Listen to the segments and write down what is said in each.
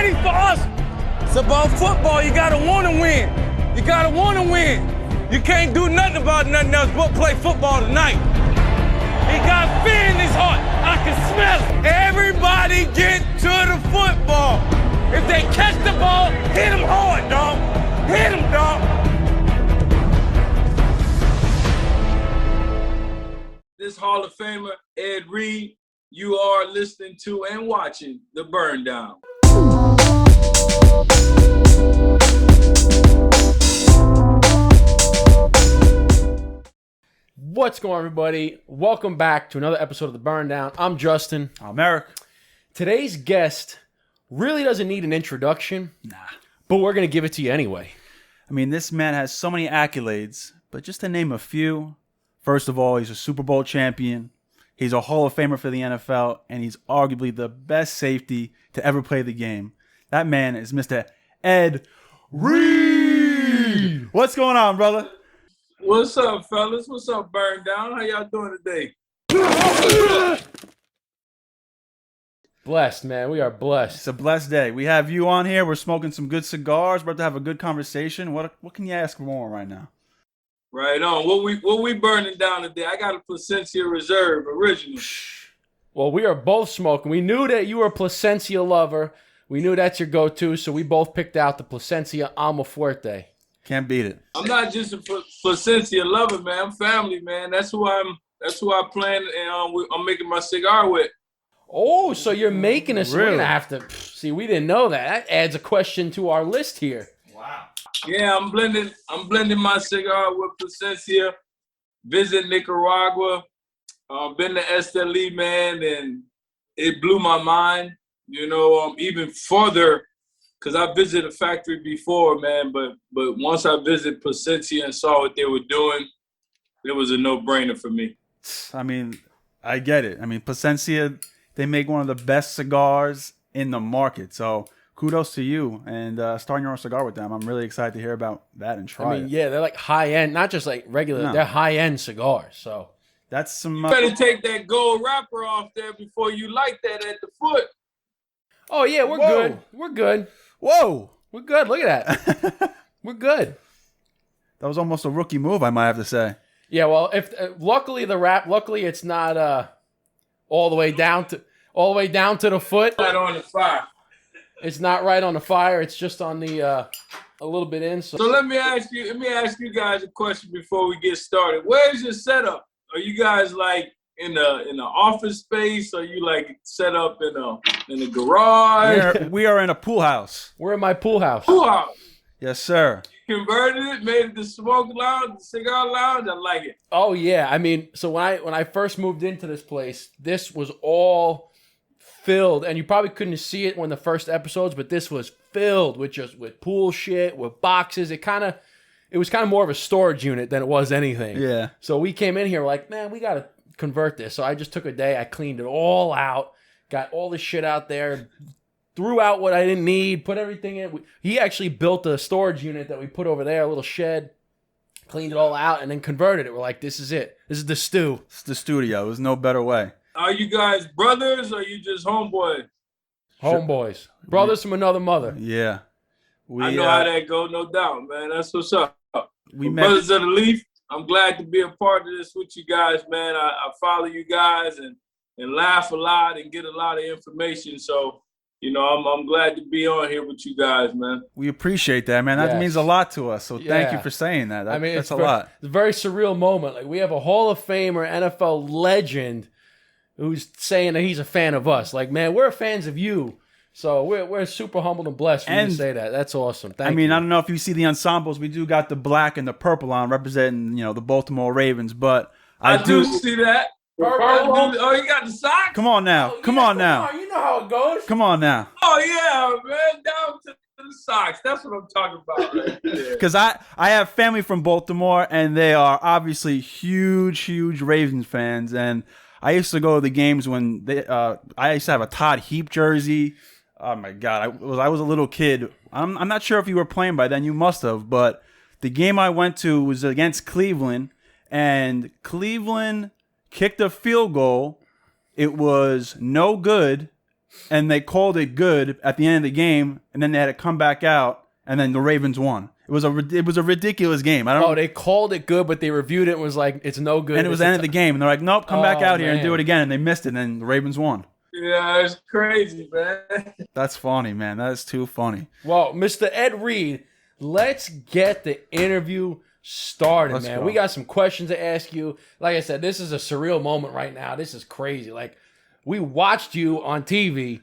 ready for us. It's about football. You gotta wanna win. You gotta wanna win. You can't do nothing about nothing else but play football tonight. He got fear in his heart. I can smell it. Everybody get to the football. If they catch the ball, hit them hard, dog. Hit them, dog. This Hall of Famer, Ed Reed, you are listening to and watching The Burn Down. What's going on, everybody? Welcome back to another episode of The Burn Down. I'm Justin. I'm Eric. Today's guest really doesn't need an introduction, but we're going to give it to you anyway. I mean, this man has so many accolades, but just to name a few, first of all, he's a Super Bowl champion. He's a Hall of Famer for the NFL, and he's arguably the best safety to ever play the game. That man is Mr. Ed Reed. What's going on, brother? What's up, fellas? What's up, Burn Down? How y'all doing today? Blessed, man. We are blessed. It's a blessed day. We have you on here. We're smoking some good cigars. We're about to have a good conversation. What can you ask more right now? Right on. What we burning down today? I got a Placencia Reserve original. Well, we are both smoking. We knew that you were a Placencia lover. We knew that's your go-to, so we both picked out the Placencia Almafuerte. Can't beat it. I'm not just a Placencia lover, man. I'm family, man. That's who I plan, and I'm making my cigar with. Oh, so you're making us. Really? We're going to have to... See, we didn't know that. That adds a question to our list here. Wow. Yeah, I'm blending my cigar with Placencia. Visit Nicaragua. Been to Esteli, man, and it blew my mind. You know, even further, because I visited a factory before, man. But once I visited Placencia and saw what they were doing, it was a no-brainer for me. I mean, I get it. I mean, Placencia, they make one of the best cigars in the market. So kudos to you and starting your own cigar with them. I'm really excited to hear about that and try it. Yeah, they're like high-end, not just like regular. No. They're high-end cigars, so... That's some... You better take that gold wrapper off there before you light that at the foot. Oh, yeah, we're Whoa. good. We're good. Whoa! We're good. Look at that. We're good. That was almost a rookie move, I might have to say. Yeah, well, if luckily it's not all the way down to the foot. Right on the fire. It's not right on the fire. It's just on the a little bit in. So let me ask you guys a question before we get started. Where's your setup? Are you guys like in the office space? Are you like set up in the garage? We are in a pool house. We're in my pool house. Pool house. Yes, sir. Converted it, made it the smoke lounge, the cigar lounge. I like it. Oh yeah, I mean, so when I first moved into this place, this was all filled, and you probably couldn't see it when the first episodes, but this was filled with pool shit, with boxes. It was kind of more of a storage unit than it was anything. Yeah. So we came in here like, man, we got to convert this. So I just took a day. I cleaned it all out, got all the shit out there, threw out what I didn't need, put everything in. He actually built a storage unit that we put over there, a little shed, cleaned it all out, and then converted it. We're like, this is it. This is the stew. It's the studio. There's no better way. Are you guys brothers or are you just homeboys? Homeboys. Brothers from another mother. Yeah. I know how that go, no doubt, man. That's what's up. We met. Brothers of the Leaf, I'm glad to be a part of this with you guys, man. I follow you guys and laugh a lot and get a lot of information. So, you know, I'm glad to be on here with you guys, man. We appreciate that, man. That means a lot to us. So thank you for saying that. I mean, that's a lot. It's a very surreal moment. Like, we have a Hall of Famer, NFL legend, who's saying that he's a fan of us. Like, man, we're fans of you. So we're super humbled and blessed for you to say that. That's awesome. Thank you. I don't know if you see the ensembles. We do got the black and the purple on representing, the Baltimore Ravens. But I do see that. Oh, you got the socks? Come on now. Come on now. You know how it goes. Come on now. Oh, yeah, man. Down to the socks. That's what I'm talking about right there. Because I have family from Baltimore, and they are obviously huge Ravens fans. And I used to go to the games when I used to have a Todd Heap jersey. Oh my God! I was a little kid. I'm not sure if you were playing by then. You must have. But the game I went to was against Cleveland, and Cleveland kicked a field goal. It was no good, and they called it good at the end of the game, and then they had to come back out, and then the Ravens won. It was a ridiculous game. I don't. Oh, they called it good, but they reviewed it and was like, it's no good. And it was the end of the game, and they're like, nope, come back out here and do man. it again, and they missed it, and then the Ravens won. Yeah, it's crazy, man. That's funny, man. That is too funny. Well, Mr. Ed Reed, let's get the interview started, Let's man. go. We got some questions to ask you. Like I said, this is a surreal moment right now. This is crazy. Like, we watched you on TV,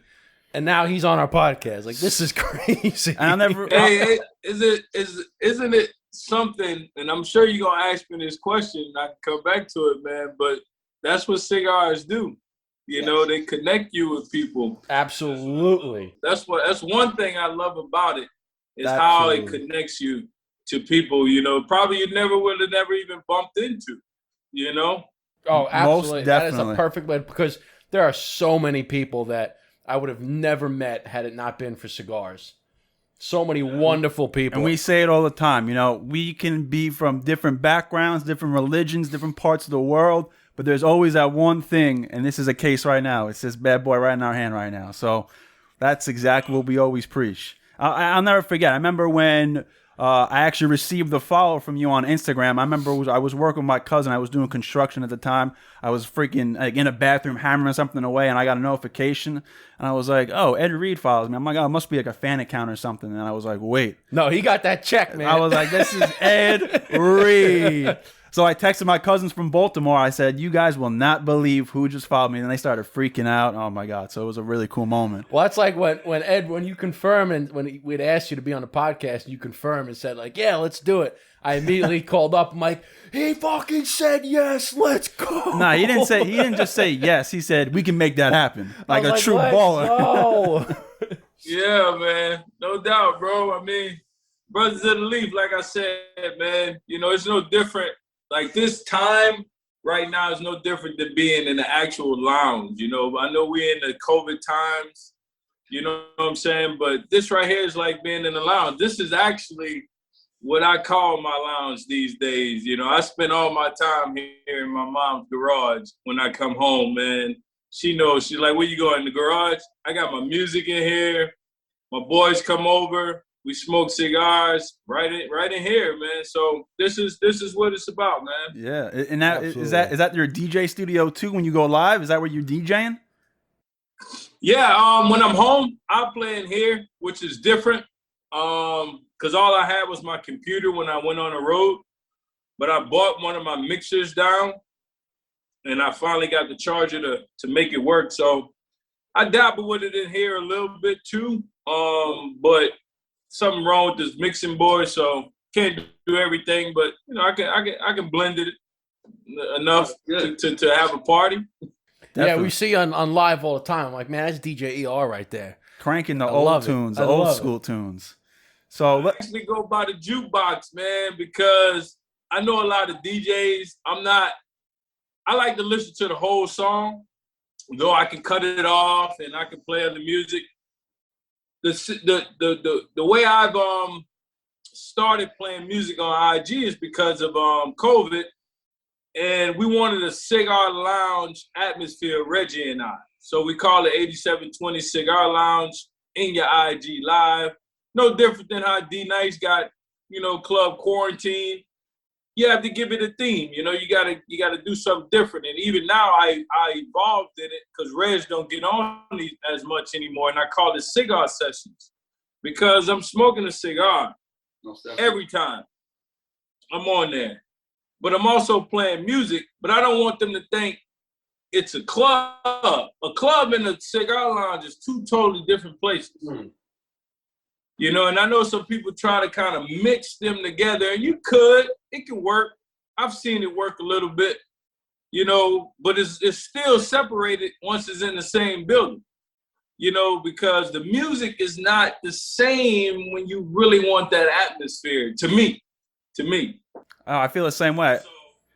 and now he's on our podcast. Like, this is crazy. And I'll never. Hey, isn't it something? And I'm sure you're gonna ask me this question. And I can come back to it, man. But that's what cigars do. You know, they connect you with people. Absolutely. That's one thing I love about it is how Absolutely. it connects you to people. You know, probably you would have never even bumped into. You know. Oh, absolutely. That is definitely. a perfect way, because there are so many people that I would have never met had it not been for cigars. So many wonderful people. And we say it all the time, you know, we can be from different backgrounds, different religions, different parts of the world, but there's always that one thing, and this is a case right now. It's this bad boy right in our hand right now. So that's exactly what we always preach. I'll never forget. I remember when I actually received the follow from you on Instagram. I remember I was working with my cousin. I was doing construction at the time. I was freaking like in a bathroom hammering something away, and I got a notification. And I was like, oh, Ed Reed follows me. I'm like, oh, it must be like a fan account or something. And I was like, wait. No, he got that check, man. I was like, this is Ed Reed. So I texted my cousins from Baltimore. I said, you guys will not believe who just followed me. And they started freaking out. Oh, my God. So it was a really cool moment. Well, that's like when you confirm, and when we'd asked you to be on the podcast, and you confirmed and said like, yeah, let's do it. I immediately called up. I'm like, he fucking said yes, let's go. Nah, he didn't just say yes. He said, we can make that happen. Like I a was true let's baller. go. Yeah, man. No doubt, bro. I mean, brothers of the leaf, like I said, man, you know, it's no different. Like this time right now is no different than being in the actual lounge. You know, I know we're in the COVID times, you know what I'm saying? But this right here is like being in the lounge. This is actually what I call my lounge these days. You know, I spend all my time here in my mom's garage when I come home, man. She knows. She's like, where you going, in the garage? I got my music in here. My boys come over. We smoke cigars right in here, man. So this is what it's about, man. Yeah. And that Absolutely. is that your DJ studio too when you go live? Is that where you're DJing? Yeah, when I'm home, I play in here, which is different. Because all I had was my computer when I went on the road. But I bought one of my mixers down, and I finally got the charger to make it work. So I dabble with it in here a little bit too. But something wrong with this mixing board, so can't do everything. But you know, I can blend it enough to have a party. Yeah, Definitely. we see on live all the time. I'm like, man, that's DJ ER right there. Cranking the I old love it. tunes, I the old love school tunes. So I actually go by the jukebox, man, because I know a lot of DJs. I like to listen to the whole song, though I can cut it off and I can play other music. The way I've started playing music on IG is because of COVID, and we wanted a cigar lounge atmosphere, Reggie and I. So we call it 8720 Cigar Lounge in your IG live. No different than how D Nice got, you know, club quarantine. You have to give it a theme. You know, you gotta do something different. And even now, I evolved in it because Reg don't get on as much anymore, and I call it cigar sessions because I'm smoking a cigar every time I'm on there. But I'm also playing music. But I don't want them to think it's a club. A club and a cigar lounge is two totally different places. You know, and I know some people try to kind of mix them together, and you could. It can work. I've seen it work a little bit, you know, but it's still separated once it's in the same building, you know, because the music is not the same when you really want that atmosphere, to me. Oh, I feel the same way.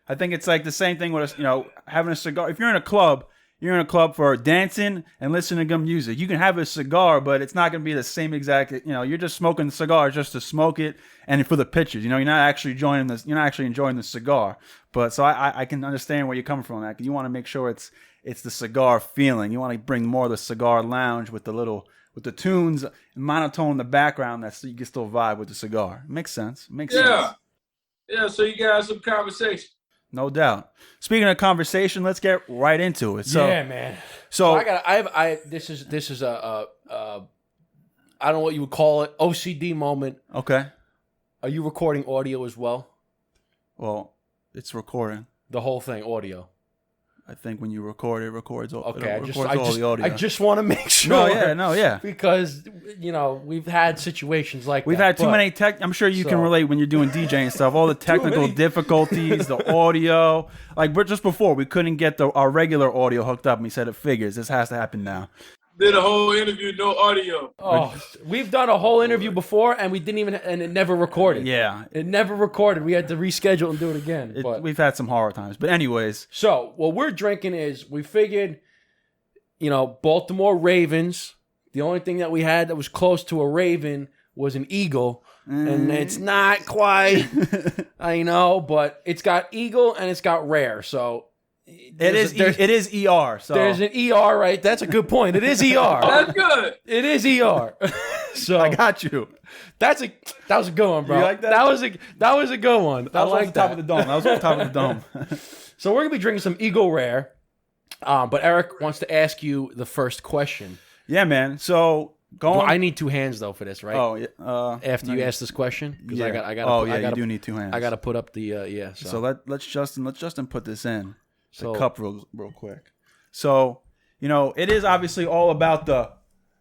I think it's like the same thing with, you know, having a cigar. If you're in a club, you're in a club for dancing and listening to good music. You can have a cigar, but it's not going to be the same exact, you know, you're just smoking cigars just to smoke it and for the pictures. You know, you're not actually enjoying this. You're not actually enjoying the cigar. But so I can understand where you're coming from on that, because you want to make sure it's it's the cigar feeling. You want to bring more of the cigar lounge with the tunes monotone in the background so you can still vibe with the cigar. Makes sense. Makes sense. Yeah, so you got some conversation. No doubt. Speaking of conversation, let's get right into it. So, yeah, man. So this is a I don't know what you would call it, OCD moment. Okay. Are you recording audio as well? Well, it's recording. The whole thing, audio. I think when you record, it records all. Okay, it records all the audio. I just want to make sure. Yeah. Because we've had situations like we've had too many tech. I'm sure you can relate when you're doing DJing stuff. All the technical difficulties, the audio. Like just before, we couldn't get our regular audio hooked up, and he said it figures. This has to happen now. Did a whole interview, no audio. Oh, we've done a whole interview before, and we didn't even, and it never recorded. Yeah, it never recorded. We had to reschedule and do it again. We've had some horror times, but anyways. So what we're drinking is we figured, Baltimore Ravens. The only thing that we had that was close to a Raven was an Eagle, and it's not quite. I know, but it's got Eagle and it's got Rare, so. It is ER. So there's an ER, right? That's a good point. It is ER. That's good. It is ER. So I got you. That was a good one, bro. You like that? That was a good one. That was off the top of the dome. That was off the top of the dome. So we're gonna be drinking some Eagle Rare. But Eric wants to ask you the first question. Yeah, man. So I need two hands though for this, right? Oh, yeah. After you ask this question, because yeah. I got. You do need two hands. I got to put up the So let's Justin put this in. So, the cup real quick. So, it is obviously all about the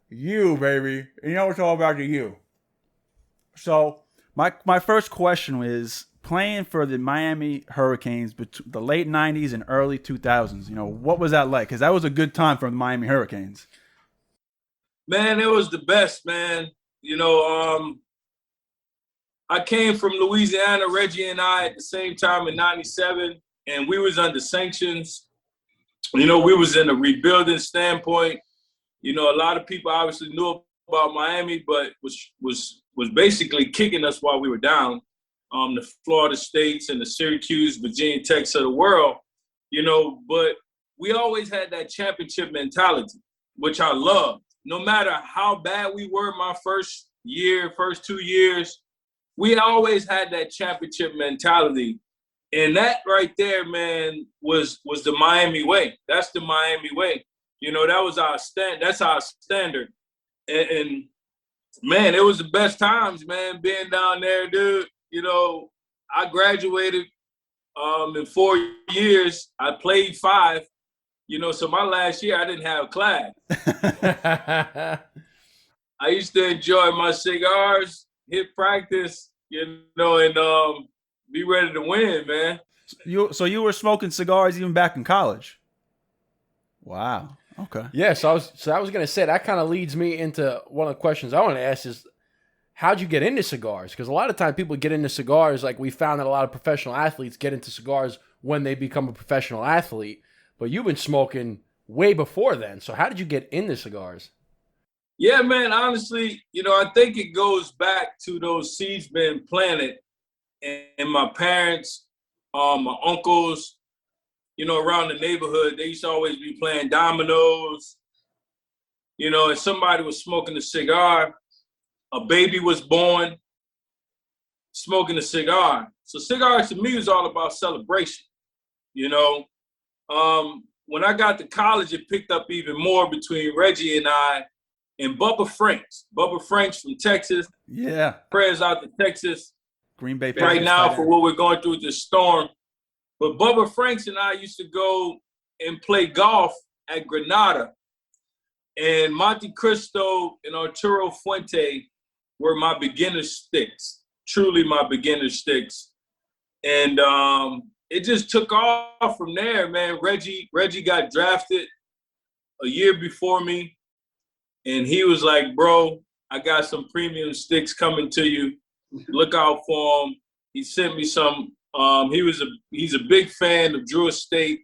you, baby. It's all about the you. So, my first question is playing for the Miami Hurricanes between the late 90s and early 2000s. What was that like? Because that was a good time for the Miami Hurricanes. Man, it was the best, man. I came from Louisiana, Reggie and I, at the same time in 97. And we was under sanctions. We was in a rebuilding standpoint. A lot of people obviously knew about Miami, but was basically kicking us while we were down. The Florida States and the Syracuse, Virginia Techs of the world, but we always had that championship mentality, which I loved. No matter how bad we were my first 2 years, we always had that championship mentality. And that right there, man, was the Miami way. That's the Miami way. That was that's our standard. And man, it was the best times, man, being down there, dude. I graduated in 4 years. I played 5. So my last year I didn't have class. I used to enjoy my cigars, hit practice, and be ready to win, man. So you were smoking cigars even back in college? Wow. Okay. Yeah. So I was gonna say that kind of leads me into one of the questions I want to ask is, how'd you get into cigars? Because a lot of times people get into cigars, like we found that a lot of professional athletes get into cigars when they become a professional athlete. But you've been smoking way before then. So how did you get into cigars? Yeah, man. Honestly, I think it goes back to those seeds being planted. And my parents, my uncles, around the neighborhood, they used to always be playing dominoes, and somebody was smoking a cigar. A baby was born smoking a cigar. So cigars to me was all about celebration, When I got to college, it picked up even more between Reggie and I and Bubba Franks. Bubba Franks from Texas. Yeah. Prayers out to Texas. Green Bay right now for what we're going through with this storm. But Bubba Franks and I used to go and play golf at Granada. And Monte Cristo and Arturo Fuente were my beginner sticks, truly my beginner sticks. And it just took off from there, man. Reggie got drafted a year before me. And he was like, bro, I got some premium sticks coming to you. Look out for him. He sent me some. He's a big fan of Drew Estate,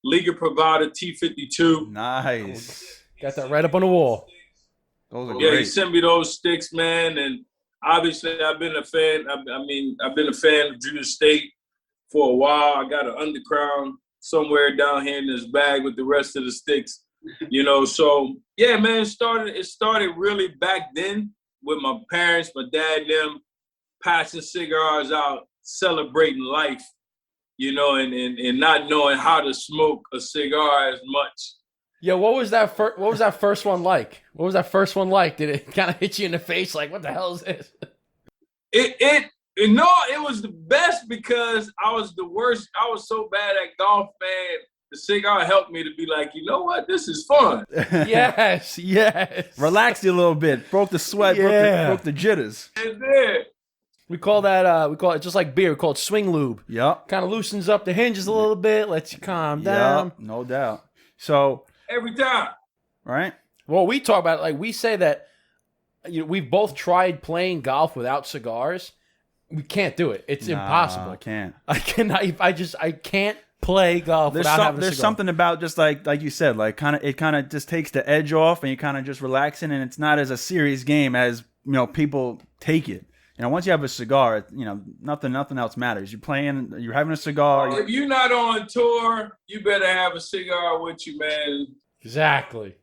Liga Privada T52. Nice. Got that right up on the wall. Those are yeah, great. he sent me those sticks, man. And obviously, I've been a fan. I've been a fan of Drew Estate for a while. I got an Undercrown somewhere down here in this bag with the rest of the sticks. You know, so yeah, man, it started really back then with my parents, my dad, them passing cigars out, celebrating life, you know, and not knowing how to smoke a cigar as much. Yeah, what was that first one like? What was that first one like? Did it kind of hit you in the face like, what the hell is this? It was the best because I was the worst. I was so bad at golf, man. The cigar helped me to be like, you know what? This is fun. Yes. Relaxed you a little bit. Broke the sweat. Yeah. Broke the jitters. It did. We call it just like beer. We call it swing lube. Yep. Kind of loosens up the hinges a little bit, lets you calm down. Yep. No doubt. So Every time. right. Well, we talk about like we say that we've both tried playing golf without cigars. We can't do it. It's impossible. I can't. I cannot. I can't play golf without having a There's cigar. something about just like you said, like it kind of just takes the edge off, and you kind of just relaxing, and it's not as a serious game as people take it. You know, once you have a cigar, nothing else matters. You're playing, you're having a cigar. If you're not on tour, you better have a cigar with you, man. Exactly.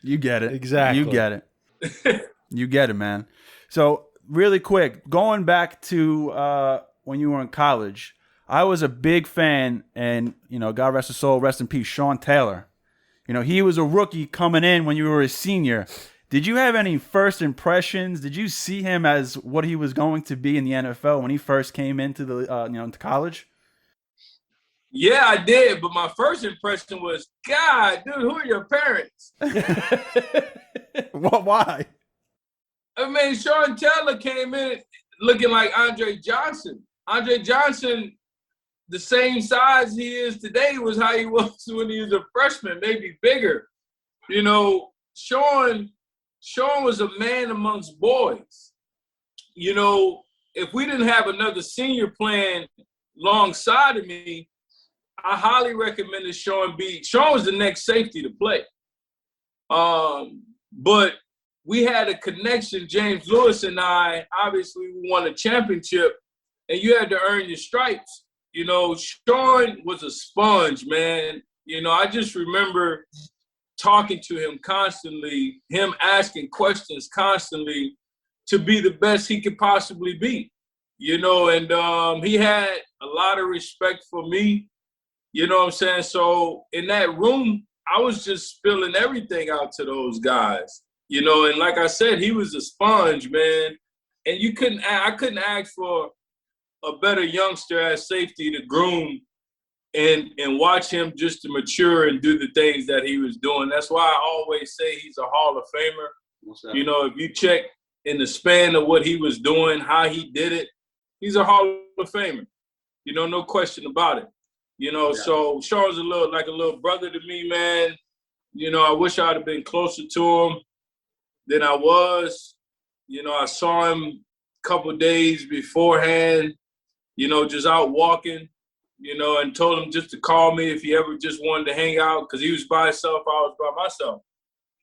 You get it. Exactly. You get it. You get it, man. So really quick, going back to when you were in college, I was a big fan, and God rest his soul, rest in peace, Sean Taylor. He was a rookie coming in when you were a senior. Did you have any first impressions? Did you see him as what he was going to be in the NFL when he first came into the into college? Yeah, I did, but my first impression was, God, dude, who are your parents? Why? I mean, Sean Taylor came in looking like Andre Johnson. Andre Johnson, the same size he is today, was how he was when he was a freshman, maybe bigger. Sean was a man amongst boys. If we didn't have another senior playing alongside of me, I highly recommended Sean be. Sean was the next safety to play. But we had a connection, James Lewis and I. Obviously, we won a championship, and you had to earn your stripes. Sean was a sponge, man. I just remember talking to him constantly, him asking questions constantly to be the best he could possibly be, and he had a lot of respect for me, you know what I'm saying? So in that room, I was just spilling everything out to those guys, and like I said, he was a sponge, man, and I couldn't ask for a better youngster as safety to groom and watch him just to mature and do the things that he was doing. That's why I always say he's a Hall of Famer. If you check in the span of what he was doing, how he did it, he's a Hall of Famer. No question about it. So Sean's like a little brother to me, man. I wish I'd have been closer to him than I was. I saw him a couple of days beforehand, just out walking. And told him just to call me if he ever just wanted to hang out, because he was by himself, I was by myself.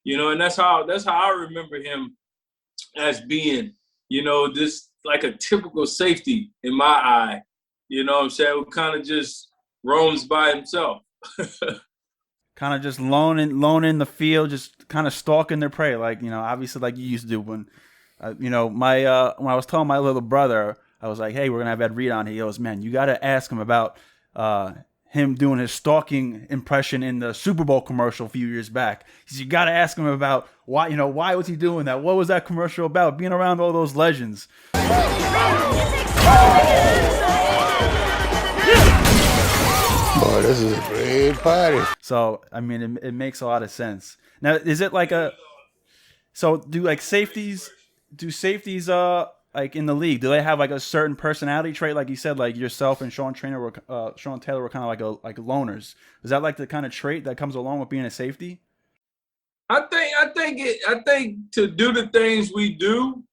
And that's how I remember him as being, this like a typical safety in my eye. You know what I'm saying? Who kind of just roams by himself. Kind of just loning the field, just kind of stalking their prey, like obviously like you used to do when, when I was telling my little brother, I was like, hey, we're gonna have Ed Reed on. He goes, man, you gotta ask him about him doing his stalking impression in the Super Bowl commercial a few years back. He said, you gotta ask him about why was he doing that? What was that commercial about? Being around all those legends. Boy, this is a great party. So I mean, it makes a lot of sense. Now, is it like do safeties like in the league, do they have like a certain personality trait, like you said, like yourself and Sean Taylor were kind of like loners? Is that like the kind of trait that comes along with being a safety? I think to do the things we do,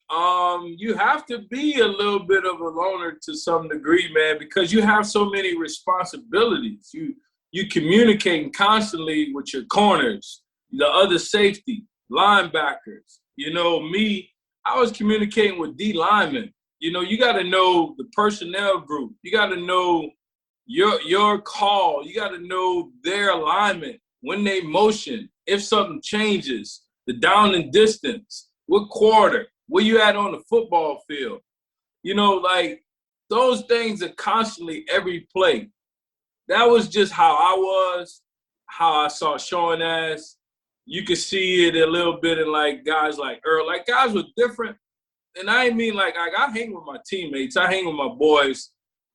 you have to be a little bit of a loner to some degree, man, because you have so many responsibilities. You communicating constantly with your corners, the other safety, linebackers. Me, I was communicating with D linemen. You got to know the personnel group. You got to know your call. You got to know their alignment when they motion. If something changes, the down and distance, what quarter, where you at on the football field. You know, like those things are constantly every play. That was just how I was, how I saw showing ass. You could see it a little bit in like guys like Earl. Like guys were different. And I mean like I hang with my teammates. I hang with my boys.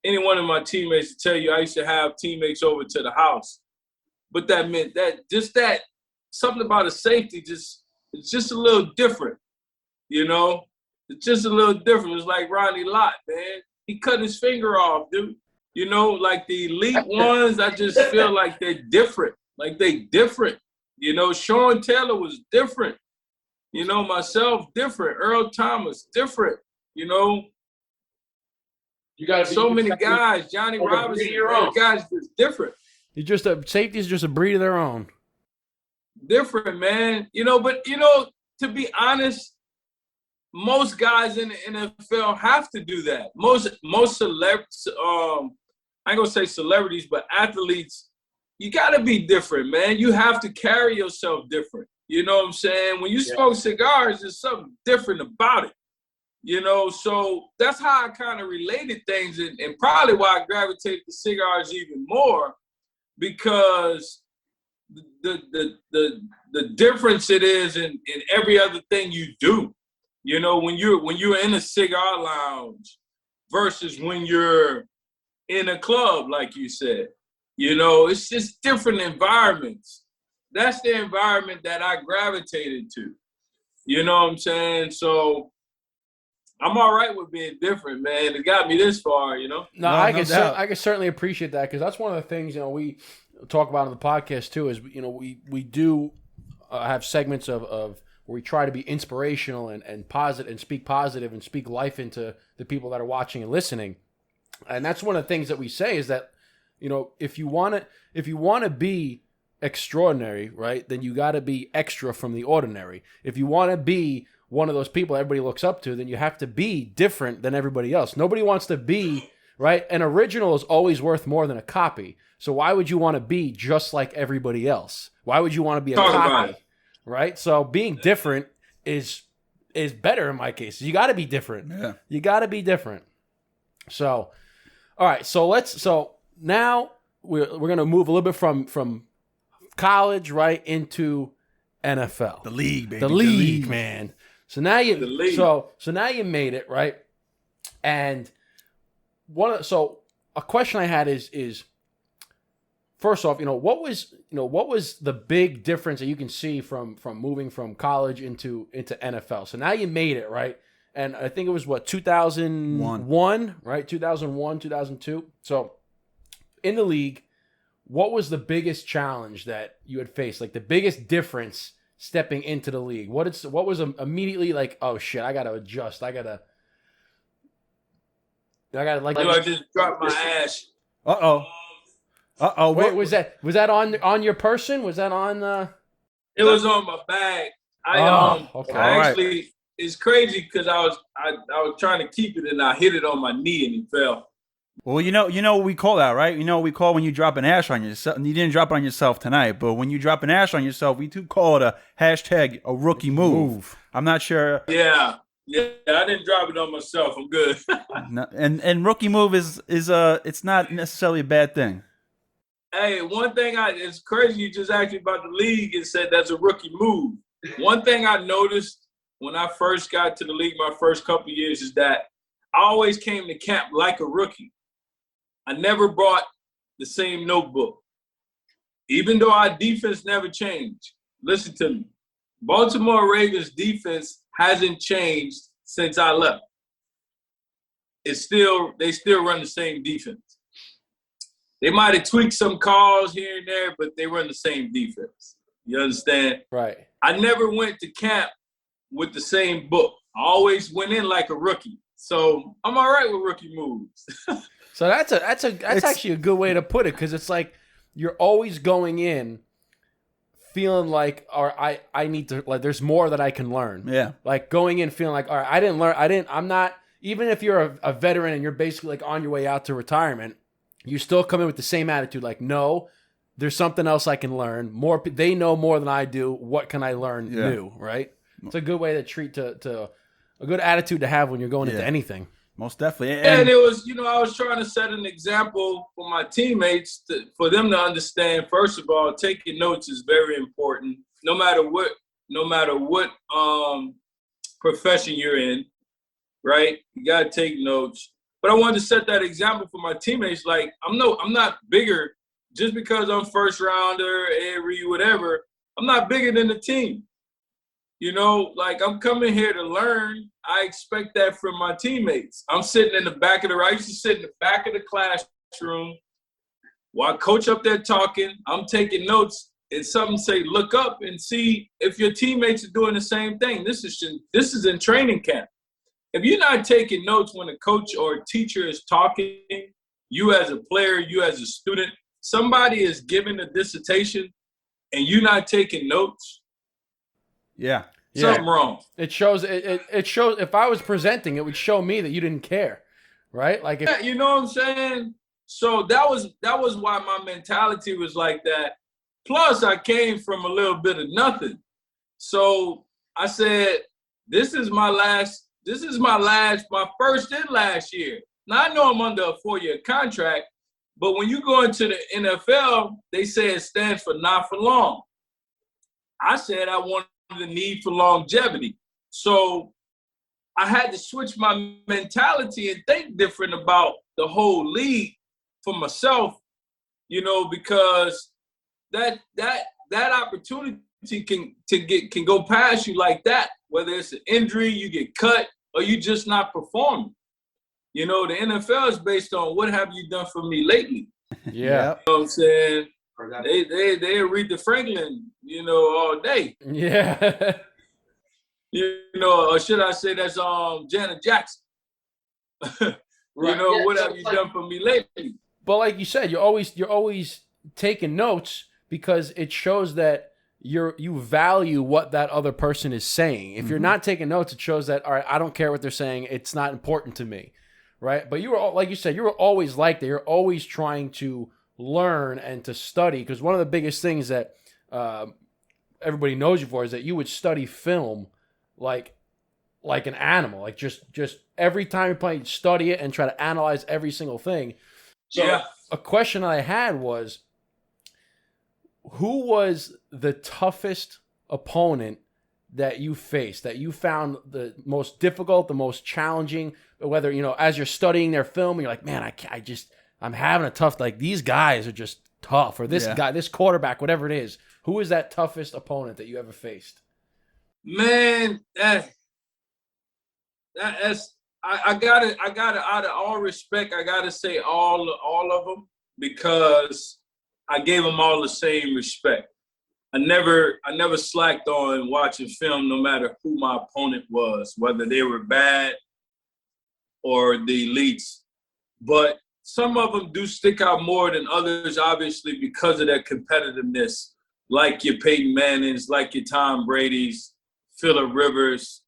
Any one of my teammates to tell you I used to have teammates over to the house. But that meant that something about a safety it's just a little different, you know? It's just a little different. It's like Ronnie Lott, man. He cut his finger off, dude. You know, like the elite ones, I just feel like they're different. Like they different. You know, Sean Taylor was different. You know, myself, different. Earl Thomas, different. You know, You got so many guys. Johnny Robinson, guys just different. Safety is just a breed of their own. Different, man. You know, but, you know, to be honest, most guys in the NFL have to do that. Most celebrities, I ain't gonna say celebrities, but athletes, you gotta be different, man. You have to carry yourself different. You know what I'm saying? When you smoke cigars, there's something different about it. You know, so that's how I kind of related things, and probably why I gravitated to cigars even more, because the difference it is in every other thing you do. You know, when you're in a cigar lounge versus when you're in a club, like you said, you know, it's just different environments. That's the environment that I gravitated to. You know what I'm saying? So I'm all right with being different, man. It got me this far, you know? No, I can certainly appreciate that, because that's one of the things, you know, we talk about on the podcast too, is, you know, we do have segments of where we try to be inspirational and positive and speak positive and speak life into the people that are watching and listening. And that's one of the things that we say is that, you know, if you want to be extraordinary, right, then you got to be extra from the ordinary. If you want to be one of those people everybody looks up to, then you have to be different than everybody else. Nobody wants to be, right? An original is always worth more than a copy. So why would you want to be just like everybody else? Why would you want to be a copy? Right? So being different is better in my case. You got to be different. Yeah. You got to be different. So, all right. So now we're going to move a little bit from college right into NFL. The league, baby. The league, man. So now so now you made it, right? And a question I had is first off, what was the big difference that you can see from moving from college into NFL? So now you made it, right? And I think it was 2001, right? 2001, 2002. So in the league, what was the biggest challenge that you had faced? Like the biggest difference stepping into the league? What was immediately like, oh shit, I gotta adjust. I gotta like. I just dropped my ash. Wait, was that on your person? Was that on? It was on my bag. Okay. I actually, it's crazy because I was trying to keep it and I hit it on my knee and it fell. Well, you know what we call that, right? You know what we call when you drop an ash on yourself. You didn't drop it on yourself tonight, but when you drop an ash on yourself, we do call it a rookie move. I'm not sure. Yeah, I didn't drop it on myself. I'm good. and rookie move is it's not necessarily a bad thing. Hey, one thing it's crazy you just asked me about the league and said that's a rookie move. One thing I noticed when I first got to the league my first couple of years is that I always came to camp like a rookie. I never brought the same notebook. Even though our defense never changed. Listen to me. Baltimore Ravens defense hasn't changed since I left. They still run the same defense. They might have tweaked some calls here and there, but they run the same defense. You understand? Right. I never went to camp with the same book. I always went in like a rookie. So I'm all right with rookie moves. So that's actually a good way to put it, because it's like you're always going in feeling like, or I need to, like, there's more that I can learn. Yeah. Like going in feeling like, all right, I'm not, even if you're a veteran and you're basically like on your way out to retirement, you still come in with the same attitude, like, no, there's something else I can learn. They know more than I do. What can I learn new, right? It's a good way to treat to a good attitude to have when you're going into anything. Most definitely. And it was, I was trying to set an example for my teammates for them to understand. First of all, taking notes is very important. No matter what profession you're in, right? You gotta take notes. But I wanted to set that example for my teammates. Like, I'm not bigger just because I'm first rounder, every whatever. I'm not bigger than the team. Like, I'm coming here to learn. I expect that from my teammates. I'm sitting in the back of I used to sit in the back of the classroom while coach up there talking. I'm taking notes, and something say, look up and see if your teammates are doing the same thing. This is in training camp. If you're not taking notes when a coach or a teacher is talking, you as a player, you as a student, somebody is giving a dissertation and you're not taking notes. Yeah. Something wrong. It shows. It shows. If I was presenting, it would show me that you didn't care, right? Like, you know what I'm saying? So that was why my mentality was like that. Plus, I came from a little bit of nothing. So I said, this is my first and last year. Now, I know I'm under a 4-year contract, but when you go into the NFL, they say it stands for not for long. I said I wanted the need for longevity. So I had to switch my mentality and think different about the whole league for myself, because that opportunity can go past you like that, whether it's an injury, you get cut, or you just not performing. The NFL is based on what have you done for me lately. Yeah. You know what I'm saying? They Aretha Franklin, all day. Yeah. Or should I say that's Janet Jackson. What have you done for me lately? But like you said, you're always taking notes because it shows that you value what that other person is saying. If you're not taking notes, it shows that, all right, I don't care what they're saying. It's not important to me, right? But you were, like you said, you were always like that. You're always trying to learn and to study, because one of the biggest things that everybody knows you for is that you would study film like an animal. Like just every time you play, study it and try to analyze every single thing. So a question I had was, who was the toughest opponent that you faced, that you found the most difficult, the most challenging, whether, as you're studying their film, you're like, man, I'm having a tough, like, these guys are just tough, or this guy, this quarterback, whatever it is. Who is that toughest opponent that you ever faced? Man, I got it. Out of all respect, I got to say all of them, because I gave them all the same respect. I never slacked on watching film, no matter who my opponent was, whether they were bad or the elites. But some of them do stick out more than others, obviously, because of their competitiveness, like your Peyton Mannings, like your Tom Brady's, Phillip Rivers,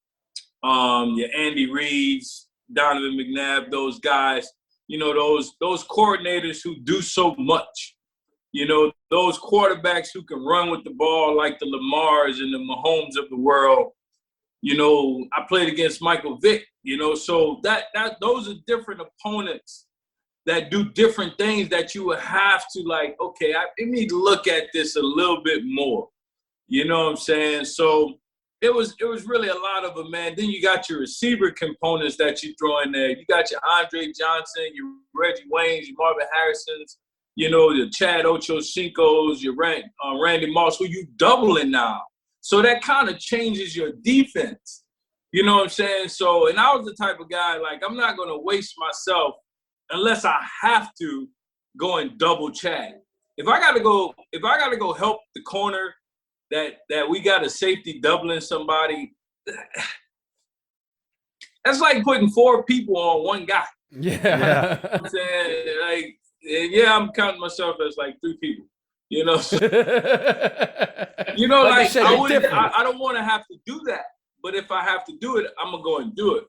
your Andy Reid's, Donovan McNabb, those guys, those coordinators who do so much, those quarterbacks who can run with the ball like the Lamars and the Mahomes of the world. I played against Michael Vick, so that those are different opponents that do different things that you would have to, like, okay, I need to look at this a little bit more. You know what I'm saying? So it was really a lot of them, man. Then you got your receiver components that you throw in there. You got your Andre Johnson, your Reggie Waynes, your Marvin Harrisons, your Chad Ochocinco's, your Randy Moss, who you doubling now. So that kind of changes your defense. You know what I'm saying? So, and I was the type of guy, like, I'm not going to waste myself unless I have to go and double Chad. If I gotta go help the corner that we got a safety doubling somebody, that's like putting 4 people on one guy. Yeah. I'm saying, like, I'm counting myself as like 3 people. Like I don't want to have to do that, but if I have to do it, I'm gonna go and do it.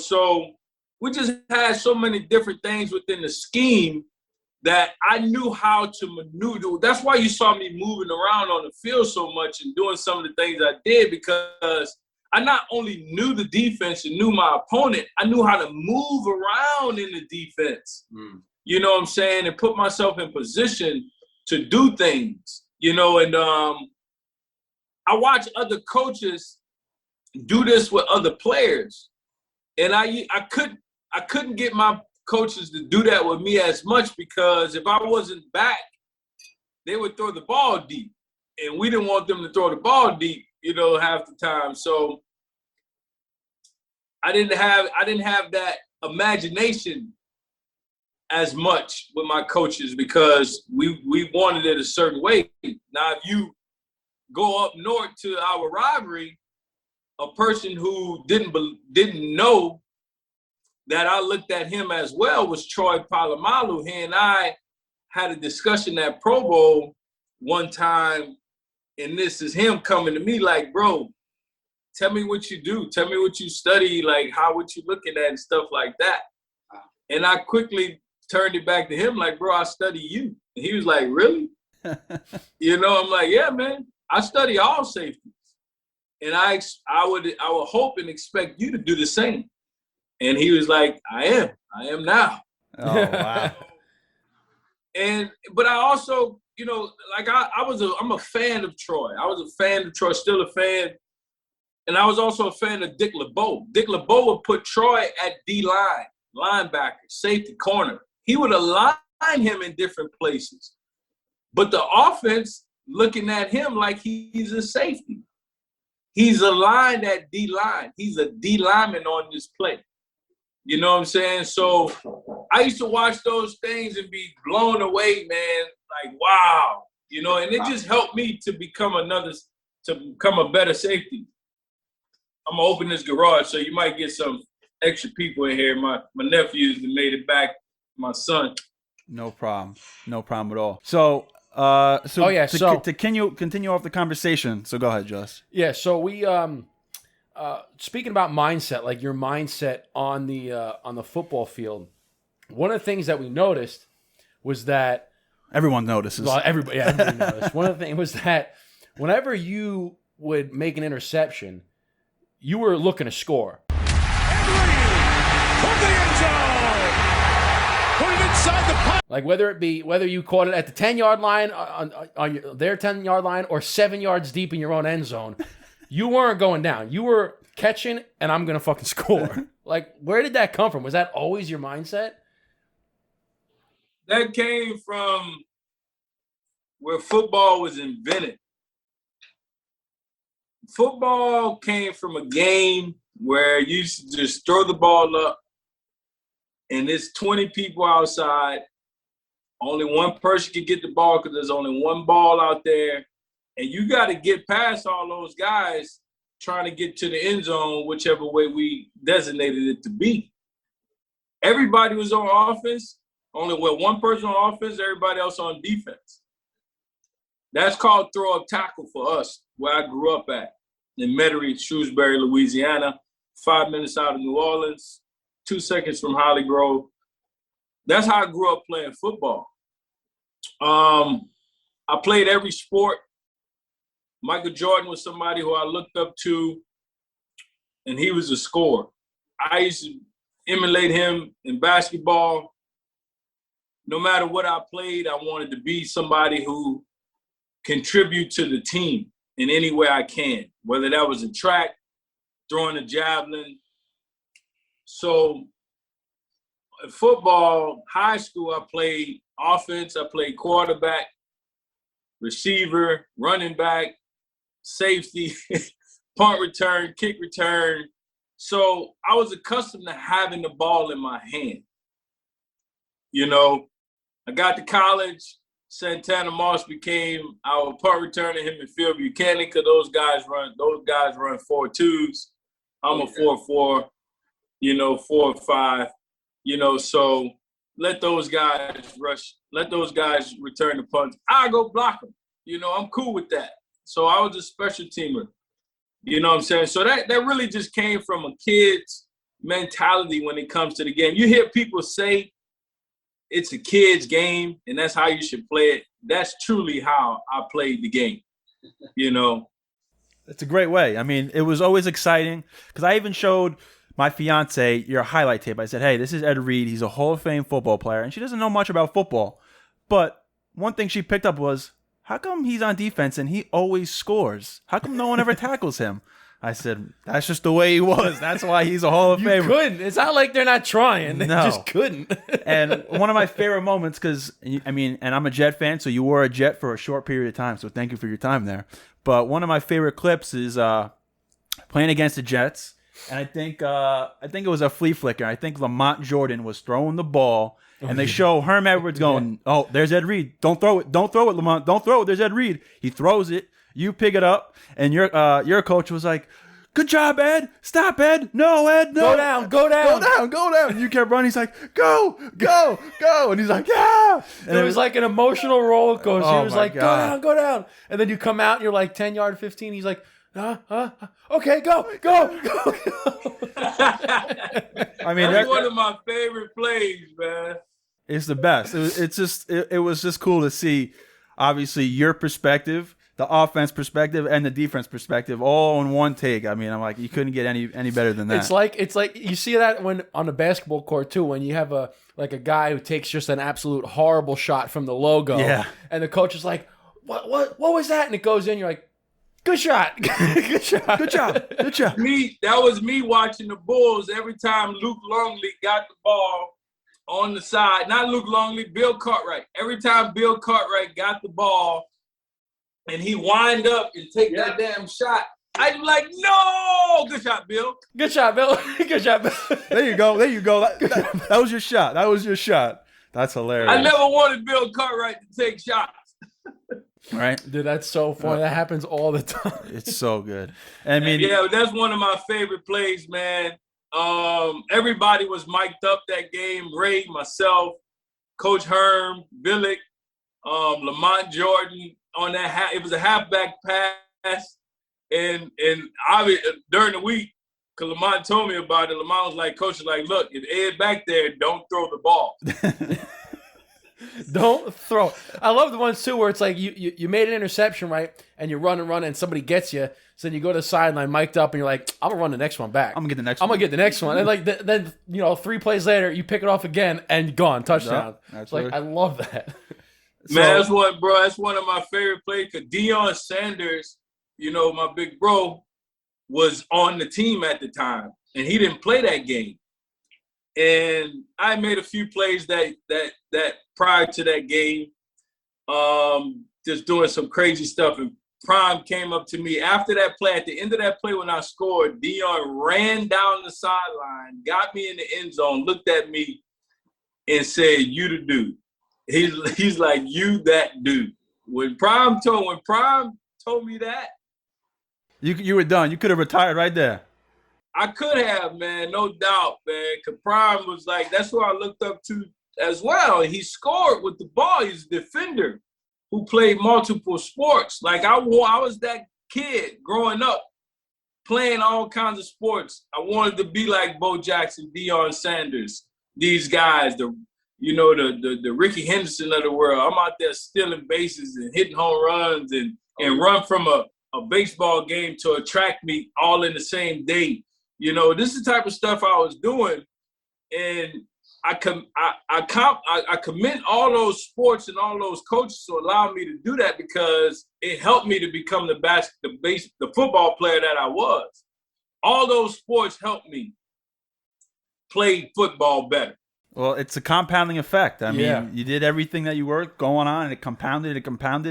So we just had so many different things within the scheme that I knew how to maneuver. That's why you saw me moving around on the field so much and doing some of the things I did, because I not only knew the defense and knew my opponent, I knew how to move around in the defense. You know what I'm saying? And put myself in position to do things, you know, and I watch other coaches do this with other players. And I couldn't get my coaches to do that with me as much, because if I wasn't back, they would throw the ball deep. And we didn't want them to throw the ball deep, you know, half the time. So I didn't have that imagination as much with my coaches, because we wanted it a certain way. Now, if you go up north to our rivalry, a person who didn't know that I looked at him as well was Troy Polamalu. He and I had a discussion at Pro Bowl one time, and this is him coming to me like, bro, tell me what you do. Tell me what you study, like what you looking at and stuff like that. And I quickly turned it back to him like, bro, I study you. And he was like, really? You know, I'm like, yeah, man, I study all safeties. And I would hope and expect you to do the same. And he was like, I am now. Oh, wow. But I also, you know, like I'm a fan of Troy. I was a fan of Troy, still a fan. And I was also a fan of Dick LeBeau. Dick LeBeau would put Troy at D-line, linebacker, safety, corner. He would align him in different places. But the offense looking at him like he's a safety. He's aligned at D-line. He's a D-lineman on this play. You know what I'm saying? So I used to watch those things and be blown away, man. Like, wow. You know, and it just helped me to become a better safety. I'm going to open this garage, so you might get some extra people in here. My nephews that made it back, my son. No problem. No problem at all. So, to continue off the conversation. So go ahead, Just. Yeah. So we, speaking about mindset, like your mindset on the football field, one of the things that we noticed was that everyone notices. Well, everybody noticed. One of the things was that whenever you would make an interception, you were looking to score. From the end zone. Put it inside the pocket. Like whether you caught it at the 10-yard line on their 10-yard line or 7 yards deep in your own end zone, you weren't going down. You were catching, and I'm gonna fucking score. Like, where did that come from? Was that always your mindset? That came from where football was invented. Football came from a game where you used to just throw the ball up, and there's 20 people outside. Only one person can get the ball because there's only one ball out there. And you got to get past all those guys trying to get to the end zone, whichever way we designated it to be. Everybody was on offense. Only one person on offense, everybody else on defense. That's called throw-up tackle for us, where I grew up at, in Metairie, Shrewsbury, Louisiana, 5 minutes out of New Orleans, 2 seconds from Holly Grove. That's how I grew up playing football. I played every sport. Michael Jordan was somebody who I looked up to, and he was a scorer. I used to emulate him in basketball. No matter what I played, I wanted to be somebody who contribute to the team in any way I can, whether that was a track, throwing a javelin. So in football, high school, I played offense, I played quarterback, receiver, running back, safety, punt return, kick return. So I was accustomed to having the ball in my hand. You know, I got to college. Santana Moss became our punt returner, him and Phil Buchanan, because those guys run 4.2s. I'm a 4.4, 4.5, so let those guys rush, let those guys return the punts. I go block them. I'm cool with that. So I was a special teamer. You know what I'm saying? So that really just came from a kid's mentality when it comes to the game. You hear people say it's a kid's game, and that's how you should play it. That's truly how I played the game, you know. It's a great way. I mean, it was always exciting because I even showed my fiance your highlight tape. I said, hey, this is Ed Reed. He's a Hall of Fame football player, and she doesn't know much about football. But one thing she picked up was, how come he's on defense and he always scores? How come no one ever tackles him? I said, that's just the way he was. That's why he's a Hall of Famer. Couldn't. It's not like they're not trying. They No. just couldn't. And one of my favorite moments, because, I mean, and I'm a Jet fan, so you were a Jet for a short period of time, so thank you for your time there. But one of my favorite clips is playing against the Jets, and I think it was a flea flicker. I think Lamont Jordan was throwing the ball, and they show Herm Edwards going, oh, there's Ed Reed. Don't throw it. Don't throw it, Lamont. Don't throw it. There's Ed Reed. He throws it. You pick it up, and your coach was like, good job, Ed. Stop, Ed. No, Ed. No. Go down. Go down. Go down. Go down. And you kept running. He's like, go, go, go. And he's like, yeah. And It was like an emotional roller coaster. Oh He was my like, God. go down. And then you come out and you're like 10 yard, 15. He's like, okay, go. I mean, That's one of my favorite plays, man. it's the best. It was just cool to see, obviously, your perspective, the offense perspective, and the defense perspective all in one take. I mean, I'm like, you couldn't get any better than that. It's like you see that when on the basketball court too, when you have a guy who takes just an absolute horrible shot from the logo. Yeah. And the coach is like, what was that? And it goes in, you're like, good shot. Good shot. Good job. Good job. That was me watching the Bulls every time Luke Longley got the ball on the side. Not Luke Longley, Bill Cartwright. Every time Bill Cartwright got the ball and he wind up and take that damn shot, I'd be like, no! Good shot, Bill. Good shot, Bill. Good shot, Bill. There you go. There you go. That was your shot. That was your shot. That's hilarious. I never wanted Bill Cartwright to take shots. Right? Dude, that's so funny. That happens all the time. It's so good. I mean, Yeah, that's one of my favorite plays, man. Everybody was mic'd up that game. Ray, myself, Coach Herm, Billick, Lamont Jordan on that. It was a halfback pass, and during the week, because Lamont told me about it, Lamont was like, Coach is like, look, if Ed back there, don't throw the ball. Don't throw. I love the ones too where it's like you made an interception, right? And you run and somebody gets you. So then you go to the sideline, mic'd up, and you're like, I'm gonna run the next one back. I'm gonna get the next I'm one. gonna get the next one. And like then 3 plays later, you pick it off again and gone touchdown. It's like, I love that. Man, that's one of my favorite plays. Because Deion Sanders, my big bro, was on the team at the time, and he didn't play that game. And I made a few plays that prior to that game, just doing some crazy stuff. And Prime came up to me after that play. At the end of that play, when I scored, Deion ran down the sideline, got me in the end zone, looked at me, and said, "You the dude." He's like, "You that dude." When Prime told me that, you were done. You could have retired right there. I could have, man, no doubt, man. Cause Prime was like, that's who I looked up to as well. He scored with the ball. He's a defender who played multiple sports. Like I was that kid growing up playing all kinds of sports. I wanted to be like Bo Jackson, Deion Sanders, these guys, the Ricky Henderson of the world. I'm out there stealing bases and hitting home runs and run from a baseball game to a track meet all in the same day. This is the type of stuff I was doing, and I commend all those sports and all those coaches to allow me to do that because it helped me to become the football player that I was. All those sports helped me play football better. Well, it's a compounding effect. I mean, you did everything that you were going on, and it compounded,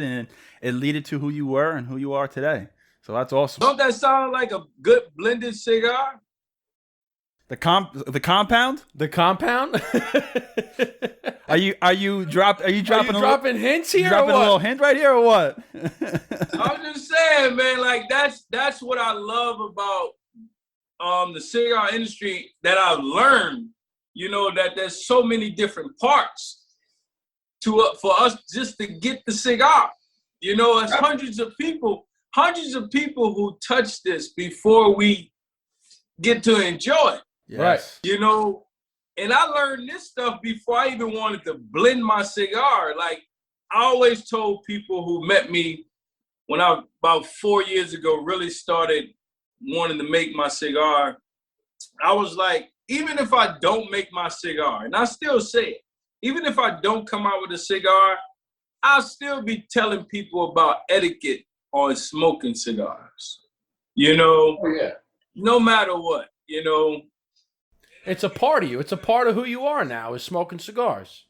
and it led to who you were and who you are today. So that's awesome. Don't that sound like a good blended cigar? The compound? The compound? Are you dropping hints here? Dropping or what? a little hint right here or what? I'm just saying, man, like that's what I love about the cigar industry that I've learned, that there's so many different parts for us just to get the cigar. It's hundreds of people who touch this before we get to enjoy it. Yes. Right. And I learned this stuff before I even wanted to blend my cigar. Like, I always told people who met me when I, about 4 years ago, really started wanting to make my cigar. I was like, even if I don't make my cigar, and I still say it, even if I don't come out with a cigar, I'll still be telling people about etiquette on smoking cigars. You know, no matter what, you know. It's a part of you. It's a part of who you are now, is smoking cigars.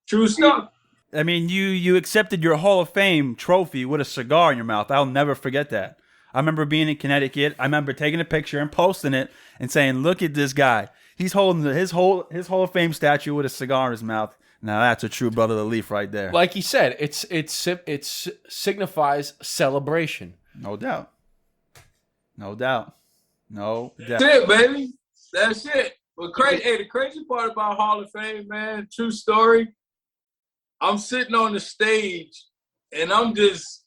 True stuff. I mean, you accepted your Hall of Fame trophy with a cigar in your mouth. I'll never forget that. I remember being in Connecticut. I remember taking a picture and posting it and saying, "Look at this guy. He's holding his Hall of Fame statue with a cigar in his mouth." Now that's a true brother of the leaf right there. Like he said, it signifies celebration. No doubt. No doubt. No doubt. That's it, baby. That's it. But the crazy part about Hall of Fame, man, true story. I'm sitting on the stage and I'm just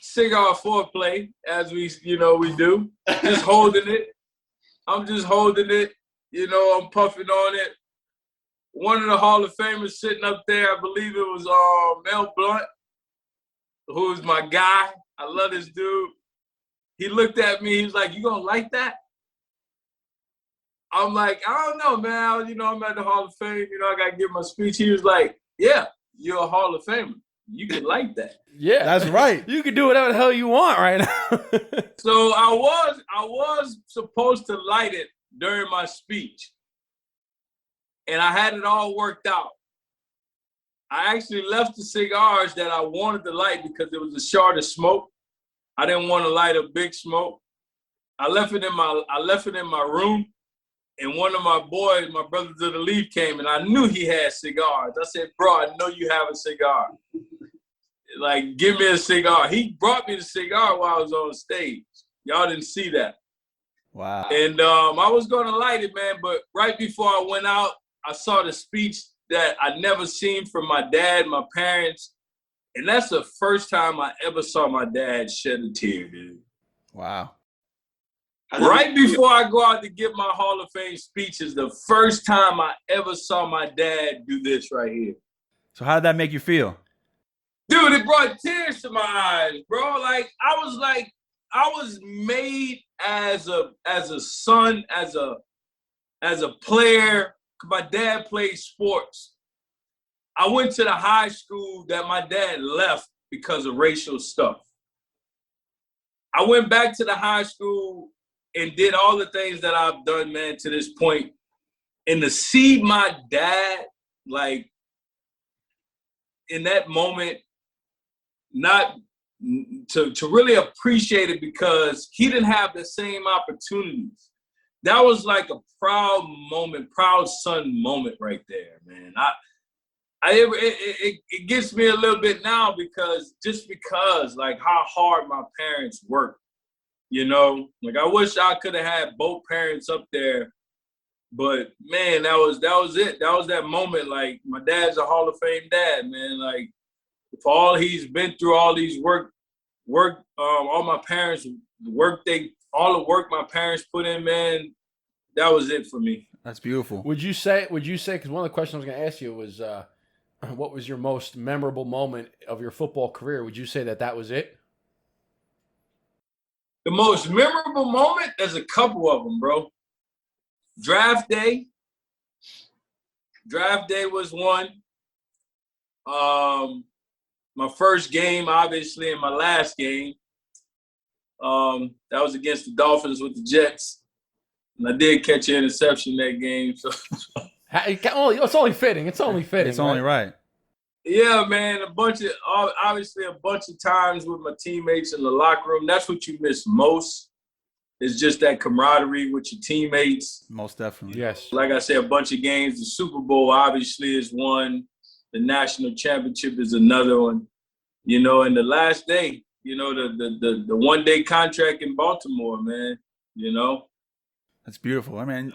cigar foreplay, as we do. Just holding it. I'm just holding it. You know, I'm puffing on it. One of the Hall of Famers sitting up there, I believe it was Mel Blunt, who is my guy. I love this dude. He looked at me. He was like, "You gonna like that?" I'm like, "I don't know, man. You know, I'm at the Hall of Fame. You know, I gotta give my speech." He was like, "Yeah, you're a Hall of Famer. You can like that." Yeah, that's right. You can do whatever the hell you want right now. So I was supposed to light it during my speech, and I had it all worked out. I actually left the cigars that I wanted to light because it was a shorter smoke. I didn't want to light a big smoke. I left it in my room, and one of my boys, my brother to the leaf, came, and I knew he had cigars. I said, "Bro, I know you have a cigar. Like, give me a cigar." He brought me the cigar while I was on stage. Y'all didn't see that. Wow. And I was going to light it, man, but right before I went out, I saw the speech that I'd never seen from my dad, my parents. And that's the first time I ever saw my dad shed a tear, dude. Wow. Right before I go out to give my Hall of Fame speech is the first time I ever saw my dad do this right here. So how did that make you feel? Dude, it brought tears to my eyes, bro. Like, I was made as a son, as a player. My dad played sports. I went to the high school that my dad left because of racial stuff. I went back to the high school and did all the things that I've done, man, to this point. And to see my dad, like, in that moment, not to really appreciate it because he didn't have the same opportunities. That was like a proud moment, proud son moment right there, man. It gets me a little bit now because like how hard my parents worked, you know. Like, I wish I could have had both parents up there, but man, that was it. That was that moment. Like, my dad's a Hall of Fame dad, man. Like, for all he's been through, all these all my parents all the work my parents put in, man, that was it for me. That's beautiful. Would you say, because one of the questions I was going to ask you was, what was your most memorable moment of your football career? Would you say that was it? The most memorable moment, there's a couple of them, bro. Draft day. Draft day was one. My first game, obviously, and my last game. That was against the Dolphins with the Jets. And I did catch an interception that game. So it's only fitting. It's only fitting. It's only right. Yeah, man. Obviously a bunch of times with my teammates in the locker room. That's what you miss most. Is just that camaraderie with your teammates. Most definitely. Yes. Like I said, a bunch of games. The Super Bowl obviously is one. The national championship is another one. You know, and the last day, you know, the 1 day contract in Baltimore, man. You know. That's beautiful. I mean,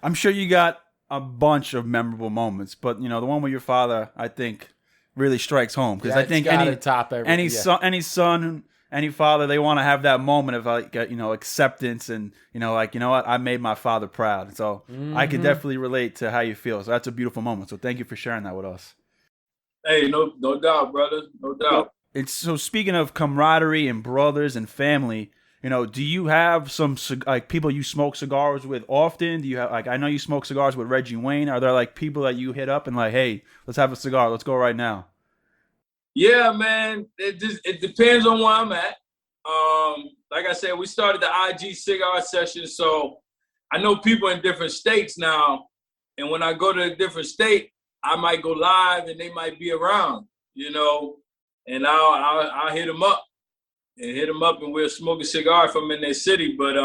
I'm sure you got a bunch of memorable moments, but you know, the one with your father, I think, really strikes home because I think any son any father, they want to have that moment of like, acceptance and, like, you know what, I made my father proud. So I could definitely relate to how you feel. So that's a beautiful moment. So thank you for sharing that with us. Hey, no doubt, brother. No doubt. So speaking of camaraderie and brothers and family, do you have some like people you smoke cigars with often? Do you have, like, I know you smoke cigars with Reggie Wayne. Are there like people that you hit up and like, hey, let's have a cigar. Let's go right now. Yeah, man. It depends on where I'm at. Like I said, we started the IG cigar session, so I know people in different states now. And when I go to a different state, I might go live and they might be around, and I'll hit them up. And we'll smoke a cigar if I'm in their city. But,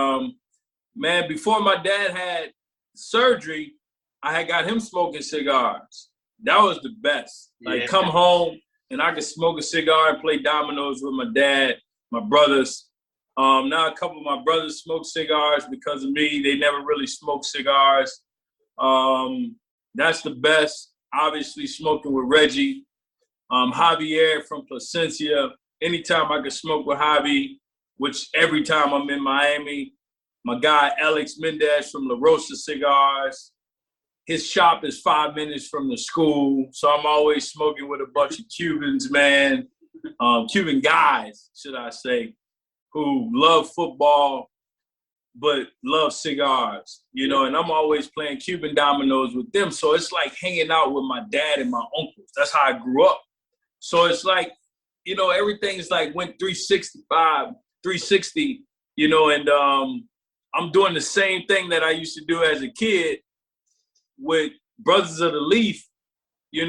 man, before my dad had surgery, I had got him smoking cigars. That was the best. Like, come home and I could smoke a cigar and play dominoes with my dad, my brothers. Now a couple of my brothers smoke cigars because of me. They never really smoked cigars. That's the best. Obviously, smoking with Reggie. Javier from Placencia. Anytime I could smoke with Javi, which every time I'm in Miami. My guy, Alex Mendez from La Rosa Cigars. His shop is 5 minutes from the school. So I'm always smoking with a bunch of Cubans, man. Cuban guys, should I say, who love football, but love cigars, and I'm always playing Cuban dominoes with them. So it's like hanging out with my dad and my uncles. That's how I grew up. So it's like, everything's like went 360, and I'm doing the same thing that I used to do as a kid with Brothers of the Leaf, in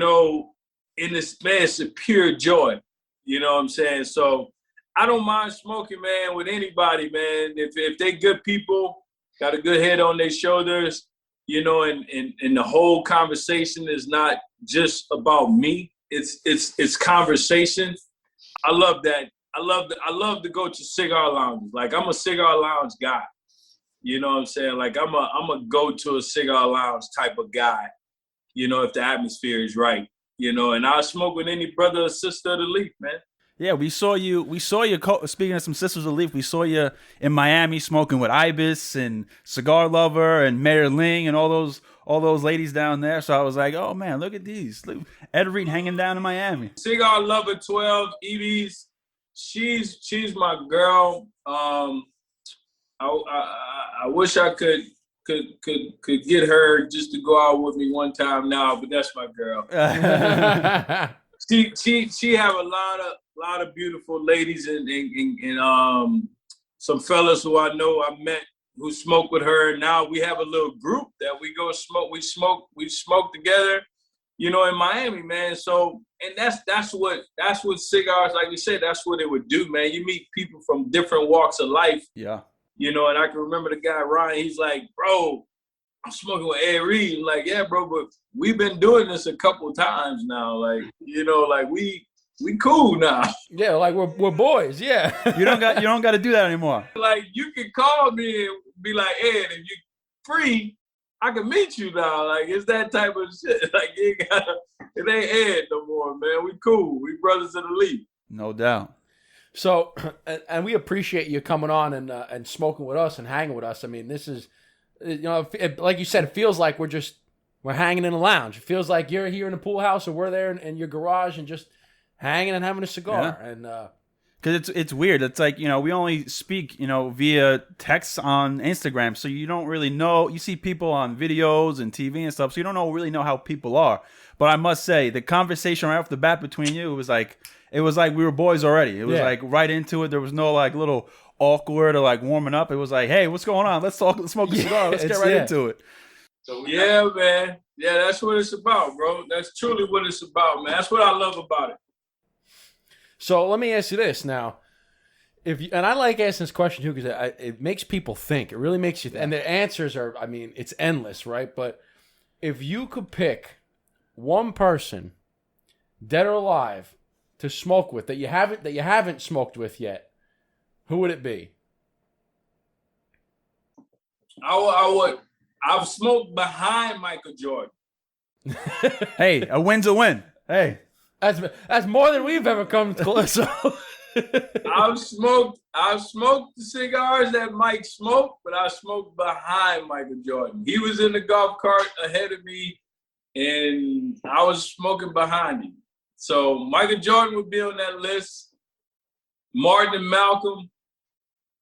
this, man, it's a pure joy. You know what I'm saying? So I don't mind smoking, man, with anybody, man. If they good people, got a good head on their shoulders, and the whole conversation is not just about me. It's conversation. I love that. I love to go to cigar lounges. Like, I'm a cigar lounge guy. You know what I'm saying? Like, I'm a go to a cigar lounge type of guy, if the atmosphere is right, and I'll smoke with any brother or sister of the Leaf, man. Yeah, we saw you. Speaking of some Sisters of the Leaf, we saw you in Miami smoking with Ibis and Cigar Lover and Mayor Ling and all those ladies down there. So I was like, oh man, look at these. Look, Ed Reed hanging down in Miami. Cigar Lover 12, Evie's, she's my girl. I wish I could get her just to go out with me one time now, but that's my girl. She have a lot of beautiful ladies and some fellas who I know I met who smoke with her. And now we have a little group that we go smoke. We smoke together, in Miami, man. So, and that's what cigars, like you said, that's what it would do, man. You meet people from different walks of life. Yeah. And I can remember the guy, Ryan, he's like, bro, I'm smoking with Ed Reed. I'm like, yeah, bro, but we've been doing this a couple of times now. Like, like we cool now. Yeah, like we're boys. Yeah. You don't got to do that anymore. Like, you can call me and be like, Ed, if you're free, I can meet you now. Like, it's that type of shit. Like, it ain't Ed no more, man. We cool. We brothers of the Leaf. No doubt. So, and we appreciate you coming on and smoking with us and hanging with us. I mean, this is, like you said, it feels like we're hanging in a lounge. It feels like you're here in the pool house or we're there in your garage and just hanging and having a cigar. Yeah. And because it's weird. It's like, we only speak, via text on Instagram, so you don't really know. You see people on videos and TV and stuff, so you don't really know how people are. But I must say, the conversation right off the bat between you, it was like we were boys already. It was like right into it. There was no like little awkward or like warming up. It was like, hey, what's going on? Let's talk. Let's smoke a cigar. Let's get right into it. So yeah, man. Yeah, that's what it's about, bro. That's truly what it's about, man. That's what I love about it. So let me ask you this now. And I like asking this question too because it makes people think. It really makes you think. And the answers are, I mean, it's endless, right? But if you could pick one person, dead or alive, to smoke with that you haven't smoked with yet, who would it be? I've smoked behind Michael Jordan. Hey, a win's a win. Hey, that's more than we've ever come close. I've smoked the cigars that Mike smoked, but I smoked behind Michael Jordan. He was in the golf cart ahead of me, and I was smoking behind him. So Michael Jordan would be on that list. Martin and Malcolm,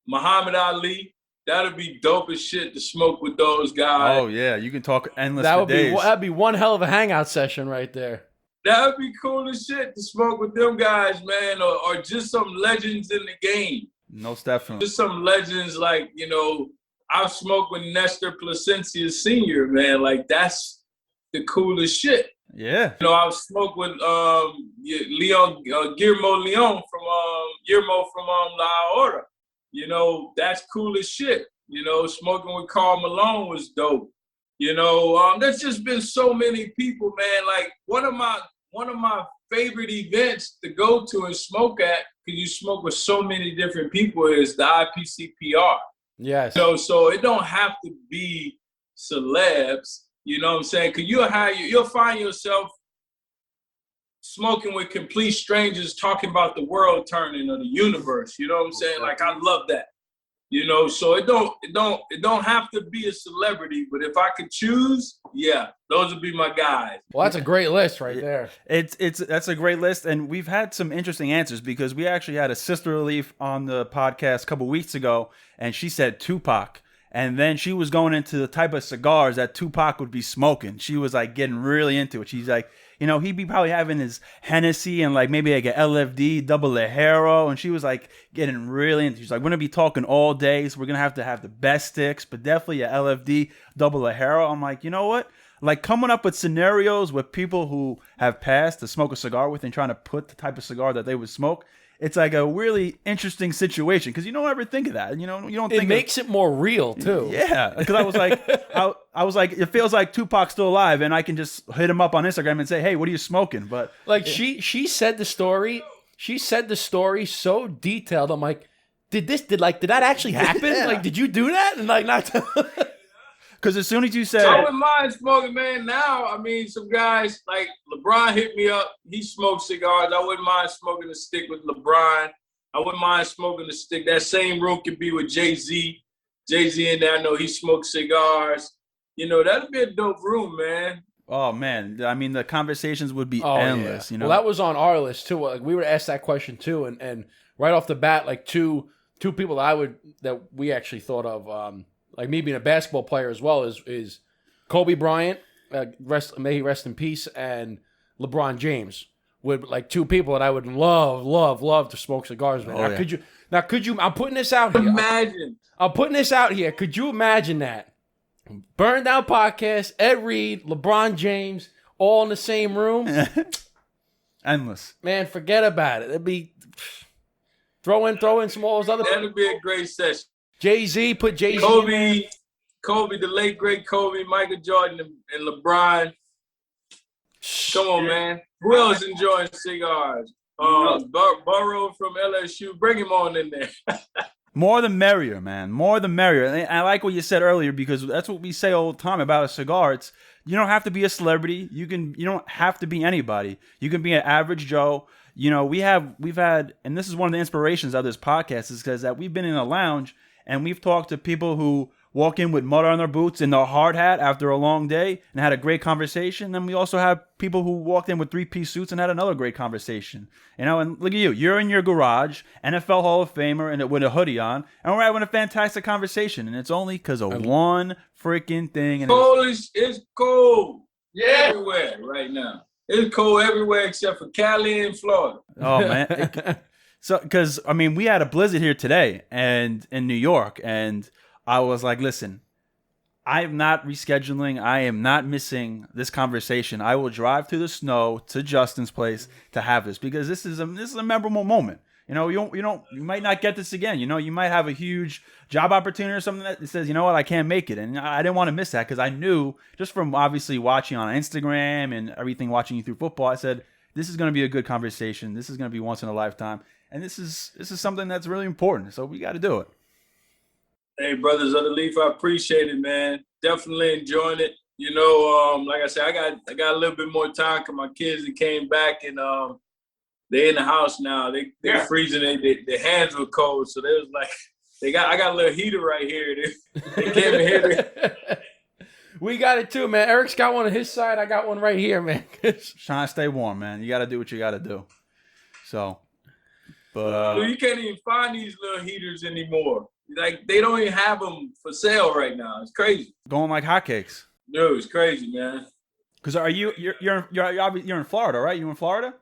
Muhammad Ali. That'd be dope as shit to smoke with those guys. Oh yeah, you can talk endless That for would days. that'd be one hell of a hangout session right there. That would be cool as shit to smoke with them guys, man, or just some legends in the game. Most definitely. Just some legends like, I've smoked with Nestor Placencia Sr., man. Like, that's the coolest shit. Yeah. I've smoked with Guillermo Leon from La Hora. That's cool as shit. Smoking with Karl Malone was dope. There's just been so many people, man. Like one of my favorite events to go to and smoke at, because you smoke with so many different people, is the IPCPR. Yes. So it don't have to be celebs. You know what I'm saying? Because you'll find yourself smoking with complete strangers talking about the world turning or the universe. You know what I'm saying? Like, I love that. So it don't have to be a celebrity, but if I could choose, yeah, those would be my guys. Well, that's a great list right there. That's a great list, and we've had some interesting answers because we actually had a Sister Relief on the podcast a couple weeks ago, and she said Tupac. And then she was going into the type of cigars that Tupac would be smoking. She was like getting really into it. She's like, he'd be probably having his Hennessy and like maybe like a LFD, double Lajero. And she was like getting really into it. She's like, we're going to be talking all day. So we're going to have the best sticks, but definitely a LFD, double Lajero. I'm like, you know what? Like coming up with scenarios with people who have passed to smoke a cigar with and trying to put the type of cigar that they would smoke. It's like a really interesting situation because you don't ever think of that. You don't think it makes it more real too. Yeah, because I was like, I was like, it feels like Tupac's still alive, and I can just hit him up on Instagram and say, hey, what are you smoking? But like she said the story. She said the story so detailed. I'm like, did that actually happen? Yeah. Like, did you do that? And like, not. Because as soon as you said, I wouldn't mind smoking, man. Now, I mean, some guys like LeBron hit me up. He smokes cigars. I wouldn't mind smoking a stick with LeBron. I wouldn't mind smoking a stick. That same room could be with Jay-Z. Jay-Z in there, I know he smokes cigars. That'd be a dope room, man. oh man, I mean, the conversations would be endless. Yeah. Well, that was on our list too. Like, we were asked that question too, and right off the bat, like two people that we actually thought of. Like me being a basketball player as well is Kobe Bryant, may he rest in peace, and LeBron James. Would like two people that I would love to smoke cigars with. Oh, Now, could you? I'm putting this out here. Imagine. I'm putting this out here. Could you imagine that? Burn Down Podcast, Ed Reed, LeBron James, all in the same room. endless. Man, forget about it. It'd be throw in some all those other. That'd be a great session. Jay-Z, put Jay-Z. Kobe, the late great Kobe, Michael Jordan, and LeBron. Come on, man. Who else enjoying cigars? Burrow from LSU. Bring him on in there. More the merrier, man. More the merrier. And I like what you said earlier because that's what we say all the time about a cigar. It's you don't have to be a celebrity. You don't have to be anybody. You can be an average Joe. We've had, and this is one of the inspirations of this podcast is because that we've been in a lounge and we've talked to people who walk in with mud on their boots and their hard hat after a long day and had a great conversation. Then we also have people who walked in with 3-piece suits and had another great conversation. And look at you. You're in your garage, NFL Hall of Famer, and with a hoodie on, and we're having a fantastic conversation. And it's only because of one freaking thing. And It's cold. Yeah. Everywhere right now. It's cold everywhere except for Cali and Florida. Oh, man. So, because, I mean, we had a blizzard here today and in New York, and I was like, listen, I'm not rescheduling. I am not missing this conversation. I will drive through the snow to Justin's place to have this because this is a memorable moment. You might not get this again. You might have a huge job opportunity or something that says, you know what, I can't make it. And I didn't want to miss that because I knew just from obviously watching on Instagram and everything, watching you through football, I said, this is going to be a good conversation. This is going to be once in a lifetime. And this is something that's really important. So we got to do it. Hey, brothers of the Leaf, I appreciate it, man. Definitely enjoying it. Like I said, I got a little bit more time because my kids came back and they in the house now. They're freezing. Their hands were cold, so they was like, I got a little heater right here. They came in here. We got it too, man. Eric's got one on his side. I got one right here, man. Trying to stay warm, man. You got to do what you got to do. So, but you can't even find these little heaters anymore. Like, they don't even have them for sale right now. It's crazy. going like hotcakes. Dude, it's crazy, man. Because you're in Florida, right? You in Florida?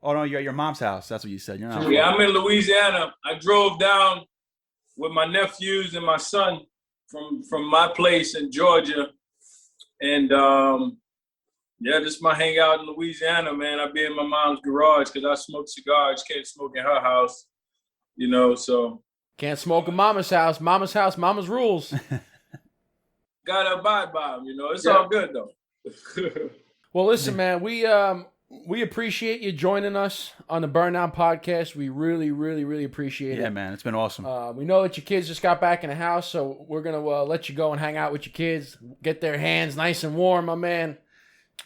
Oh no, you're at your mom's house. That's what you said. You're not. Yeah, I'm in Louisiana. I drove down with my nephews and my son from my place in Georgia. And, just my hangout in Louisiana, man. I be in my mom's garage because I smoke cigars. Can't smoke in her house, so. Can't smoke in mama's house. Mama's house, mama's rules. Gotta abide by them, It's all good, though. Well, listen, man, we appreciate you joining us on the Burn Down podcast. We really, really, really appreciate it. Yeah, man, it's been awesome. We know that your kids just got back in the house, so we're going to let you go and hang out with your kids, get their hands nice and warm, my man.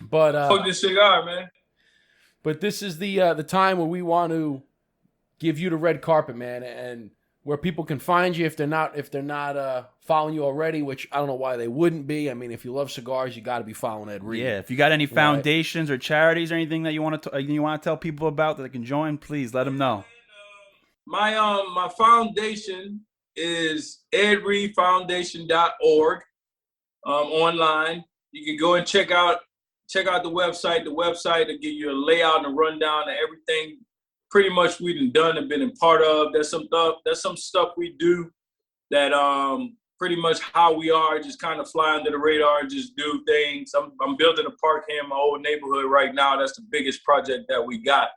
But smoke this cigar, man. But this is the time where we want to give you the red carpet, man, and where people can find you if they're not following you already, which I don't know why they wouldn't be. I mean, if you love cigars, you got to be following Ed Reed. Yeah, if you got any foundations or charities or anything that you want to tell people about that they can join, please let them know. My foundation is edreedfoundation.org. Online. You can go and check out the website. The website will give you a layout and a rundown of everything pretty much we done and been a part of. There's some stuff we do that pretty much how we are, just kind of fly under the radar and just do things. I'm building a park here in my old neighborhood right now. That's the biggest project that we got.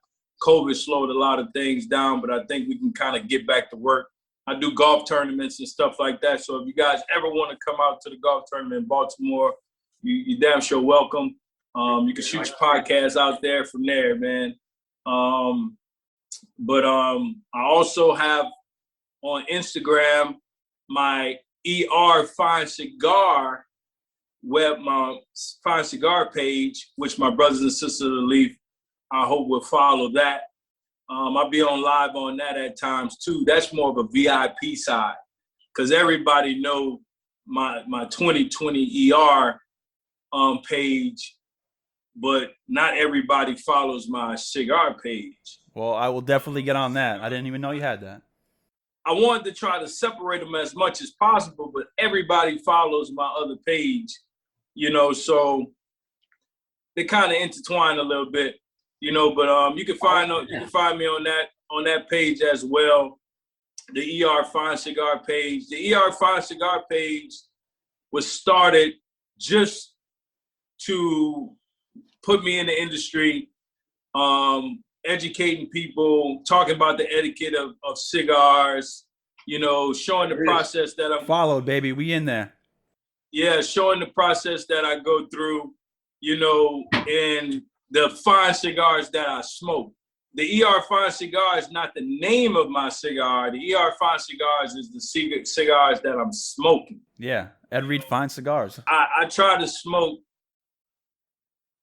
COVID slowed a lot of things down, but I think we can kind of get back to work. I do golf tournaments and stuff like that. So if you guys ever want to come out to the golf tournament in Baltimore, you damn sure welcome. You can shoot your podcast out there from there, man. But I also have on Instagram my Fine Cigar my Fine Cigar page, which my brothers and sisters of the Leaf, I hope will follow that. I'll be on live on that at times too. That's more of a VIP side because everybody know my 2020 page, but not everybody follows my cigar page. Well, I will definitely get on that. I didn't even know you had that. I wanted to try to separate them as much as possible, but everybody follows my other page, so they kind of intertwine a little bit, but you can find me on that page as well. The Fine Cigar page. The Fine Cigar page was started just to put me in the industry, educating people, talking about the etiquette of cigars, showing the process that I'm followed, baby. We in there. Yeah, showing the process that I go through, and the fine cigars that I smoke. The Fine Cigar is not the name of my cigar. The Fine Cigars is the cigars that I'm smoking. Yeah, Ed Reed Fine Cigars. I try to smoke,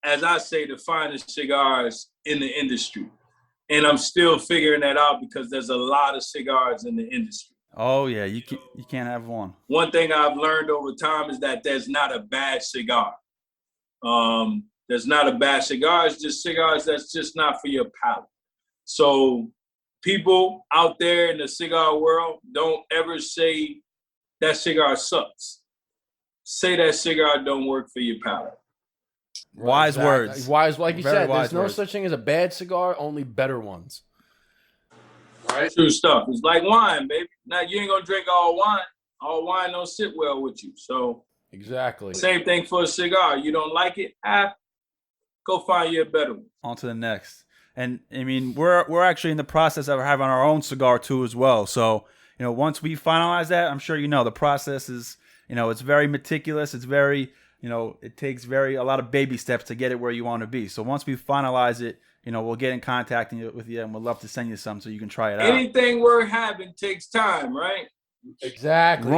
as I say, the finest cigars in the industry. And I'm still figuring that out because there's a lot of cigars in the industry. Oh, yeah, you can't have one. One thing I've learned over time is that there's not a bad cigar. There's not a bad cigar. It's just cigars that's just not for your palate. So people out there in the cigar world, don't ever say that cigar sucks. Say that cigar don't work for your palate. Wise words. Wise, like you Very said, there's wise no words. such thing as a bad cigar, only better ones. Right. True stuff. It's like wine, baby. Now, you ain't going to drink all wine. All wine don't sit well with you. So Exactly. same thing for a cigar. You don't like it? Go find you a better one. On to the next. And I mean, we're actually in the process of having our own cigar too as well. So, once we finalize that, I'm sure the process is, it's very meticulous. It's very, it takes a lot of baby steps to get it where you want to be. So once we finalize it, we'll get in contact with you and we'd love to send you some so you can try it out. Anything worth having takes time, right? Exactly.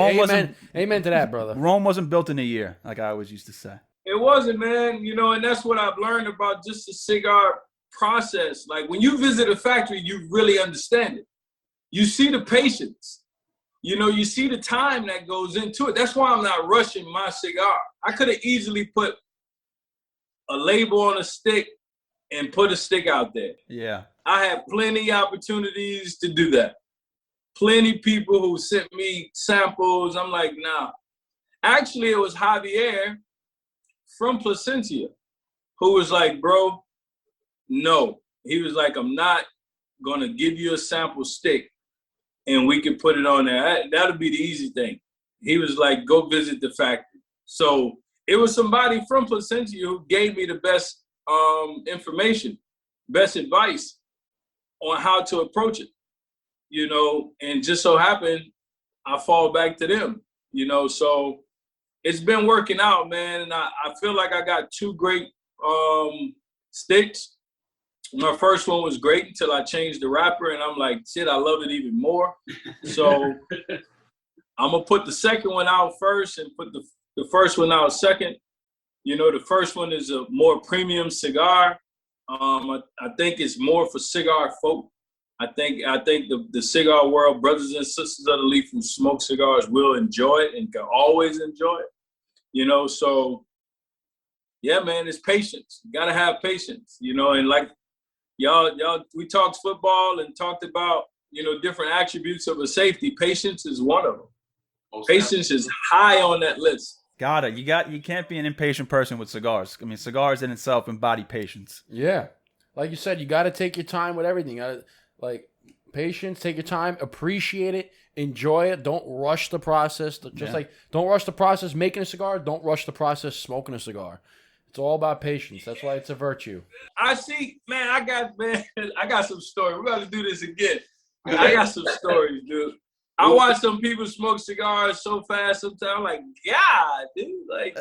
Amen to that, brother. Rome wasn't built in a year, like I always used to say. It wasn't, man. And that's what I've learned about just the cigar process. Like when you visit a factory, you really understand it. You see the patience. You know, you see the time that goes into it. That's why I'm not rushing my cigar. I could have easily put a label on a stick and put a stick out there. Yeah. I had plenty opportunities to do that. Plenty people who sent me samples. I'm like, nah. Actually, it was Javier from Placencia who was like, bro, no. He was like, I'm not going to give you a sample stick and we can put it on there. That'll be the easy thing. He was like, go visit the factory. So it was somebody from Placencia who gave me the best information, best advice on how to approach it, you know, and just so happened I fall back to them, you know. So it's been working out, man, and I feel like I got two great sticks. My first one was great until I changed the wrapper, and I'm like, shit, I love it even more. So I'm gonna put the second one out first and put the first one out second. You know, the first one is a more premium cigar. I think it's more for cigar folk. I think the cigar world, brothers and sisters of the leaf who smoke cigars will enjoy it and can always enjoy it. You know, so yeah, man, it's patience. You gotta have patience, you know, and like y'all, we talked football and talked about, you know, different attributes of a safety. Patience is one of them. Patience is high on that list. Got it. You can't be an impatient person with cigars. I mean, cigars in itself embody patience. Yeah. Like you said, you got to take your time with everything. Like patience, take your time, appreciate it, enjoy it. Don't rush the process. Like don't rush the process making a cigar. Don't rush the process smoking a cigar. It's all about patience. That's why it's a virtue. I see, man, I got some stories. We're going to do this again. I got some stories, dude. I watch some people smoke cigars so fast sometimes. I'm like, God, dude, like.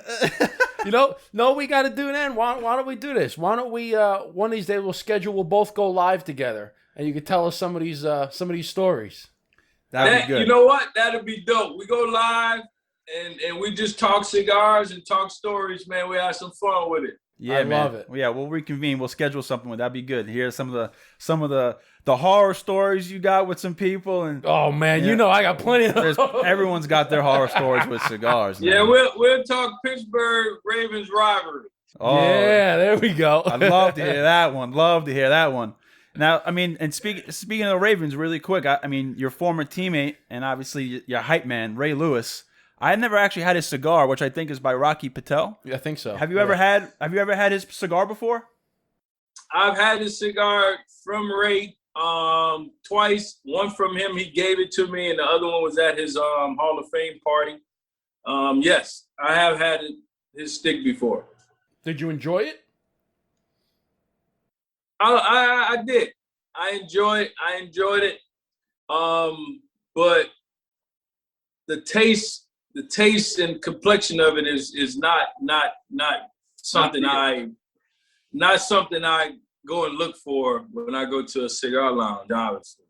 You know, no, we got to do that. Why don't we do this? Why don't we, one of these days we'll both go live together and you can tell us some of these stories. That'd be good. You know what? That'd be dope. We go live and we just talk cigars and talk stories, man. We have some fun with it. Yeah, I man. love it. Yeah, we'll reconvene. We'll schedule something. That'd be good. Hear some of the horror stories you got with some people. And oh man, you know I got plenty of those. Everyone's got their horror stories with cigars. Man. Yeah, we'll talk Pittsburgh Ravens rivalry. Oh, yeah, there we go. I'd love to hear that one. Love to hear that one. Now, I mean, and speaking of the Ravens, really quick. I mean, your former teammate and obviously your hype man, Ray Lewis. I never actually had his cigar, which I think is by Rocky Patel. Yeah, I think so. Have you ever had his cigar before? I've had his cigar from Ray twice. One from him, he gave it to me, and the other one was at his Hall of Fame party. Yes, I have had his stick before. Did you enjoy it? I did. I enjoyed it. But the taste and complexion of it is not something I go and look for when I go to a cigar lounge, obviously.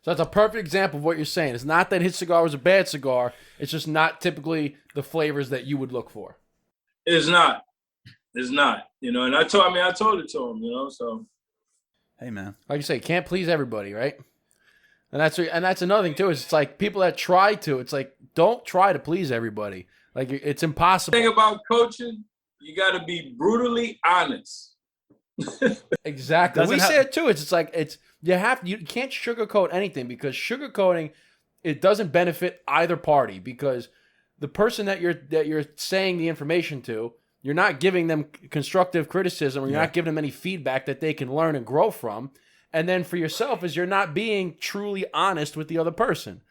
So that's a perfect example of what you're saying. It's not that his cigar was a bad cigar. It's just not typically the flavors that you would look for. It's not. You know, and I told it to him, you know, so. Hey, man. Like you say, can't please everybody, right? And that's another thing, too, is it's like people that try to, it's like, don't try to please everybody. Like, it's impossible. The thing about coaching, you got to be brutally honest. Exactly. We say it, too. It's like, you can't sugarcoat anything because sugarcoating, it doesn't benefit either party because the person that you're saying the information to, you're not giving them constructive criticism or you're not giving them any feedback that they can learn and grow from. And then for yourself is you're not being truly honest with the other person.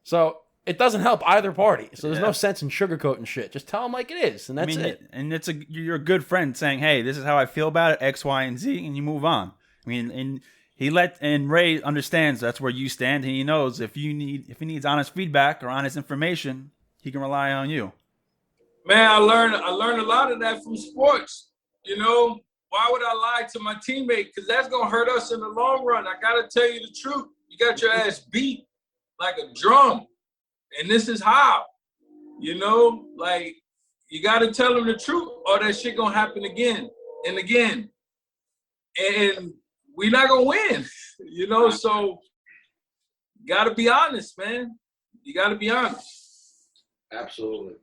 So it doesn't help either party. So there's no sense in sugarcoating shit. Just tell them like it is, and that's it. And you're a good friend saying, hey, this is how I feel about it, X, Y, and Z, and you move on. I mean, and Ray understands that's where you stand, and he knows if he needs honest feedback or honest information, he can rely on you. Man, I learned a lot of that from sports. You know, why would I lie to my teammate? Because that's going to hurt us in the long run. I got to tell you the truth. You got your ass beat like a drum. And this is how. You know, like, you got to tell them the truth or that shit going to happen again and again. And we're not gonna win. You know, so gotta be honest, man. You gotta be honest. Absolutely.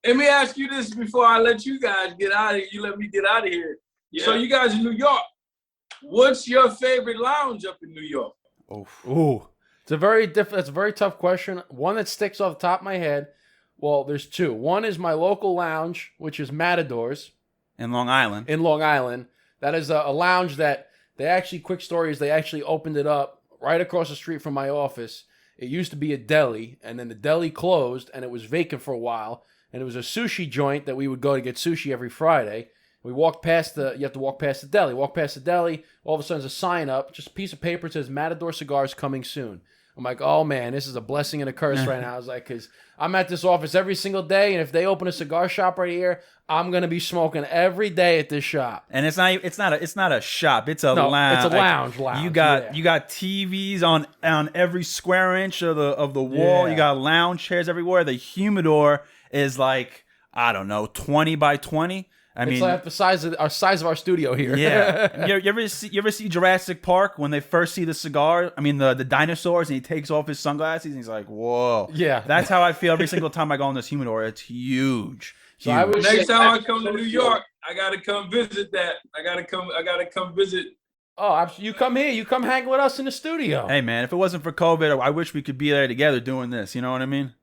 Let me ask you this before I let you guys get out of here. You let me get out of here. Yeah. So you guys in New York, what's your favorite lounge up in New York? Ooh. It's a very tough question. One that sticks off the top of my head. Well, there's two. One is my local lounge, which is Matador's In Long Island. in Long Island. That is a lounge that they actually, quick story is they actually opened it up right across the street from my office. It used to be a deli, and then the deli closed, and it was vacant for a while. And it was a sushi joint that we would go to get sushi every Friday. We walked past you have to walk past the deli. Walk past the deli, all of a sudden there's a sign up, just a piece of paper that says Matador Cigars coming soon. I'm like, oh man, this is a blessing and a curse right now. I was like, because I'm at this office every single day, and if they open a cigar shop right here, I'm gonna be smoking every day at this shop. And it's not a shop. It's a lounge. It's a lounge. You got TVs on every square inch of the wall. Yeah. You got lounge chairs everywhere. The humidor is like, I don't know, 20 by 20. It's like the size of our studio here. Yeah. you ever see Jurassic Park when they first see the cigar? I mean the dinosaurs, and he takes off his sunglasses and he's like, whoa. Yeah. That's how I feel every single time I go in this humidor. It's huge. So I would Next time I come to New York, I gotta come visit that. I gotta come visit. Oh, you come here. You come hang with us in the studio. Hey man, if it wasn't for COVID, I wish we could be there together doing this. You know what I mean?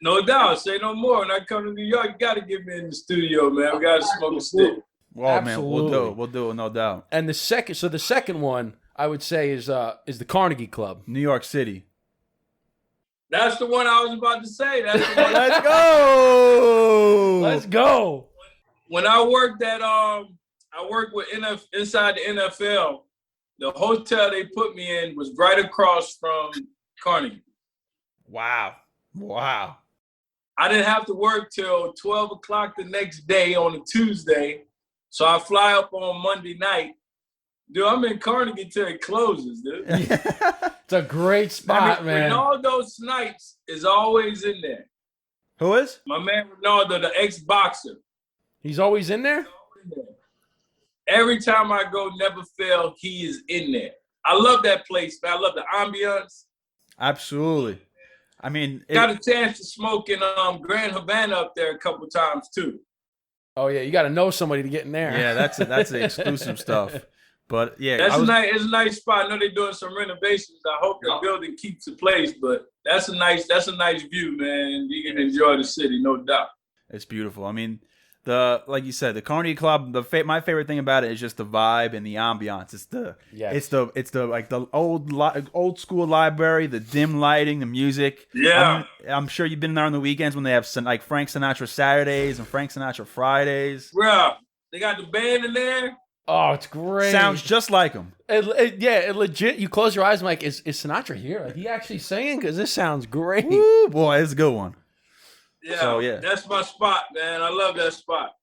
No doubt. Say no more. When I come to New York, you gotta get me in the studio, man. We gotta smoke a stick. Well, Absolutely. man, we'll do it, no doubt. And the second one I would say is the Carnegie Club. New York City. That's the one I was about to say. That's the one. Let's go. Let's go. When I worked with inside the NFL. The hotel they put me in was right across from Carnegie. Wow. I didn't have to work till 12 o'clock the next day on a Tuesday. So I fly up on Monday night. Dude, I'm in Carnegie till it closes, dude. It's a great spot, man. Ronaldo Snipes is always in there. Who is? My man Ronaldo, the ex-boxer. He's always in there? Every time I go, never fail, he is in there. I love that place, man. I love the ambiance. Absolutely. I mean, Got a chance to smoke in Grand Havana up there a couple times too. Oh yeah, you got to know somebody to get in there. Yeah, that's the exclusive stuff. But yeah, it's a nice spot. I know they're doing some renovations. I hope the building keeps the place, but that's a nice view, man. You can enjoy the city, no doubt. It's beautiful. I mean, like you said, the Carnegie Club. My favorite thing about it is just the vibe and the ambiance. It's the old school library, the dim lighting, the music. Yeah, I'm sure you've been there on the weekends when they have like Frank Sinatra Saturdays and Frank Sinatra Fridays. Bro, they got the band in there. Oh, it's great. Sounds just like him. It legit. You close your eyes, I'm like, is Sinatra here? Like, he actually singing? Because this sounds great. Woo, boy, it's a good one. Yeah, so, yeah, that's my spot, man. I love that spot.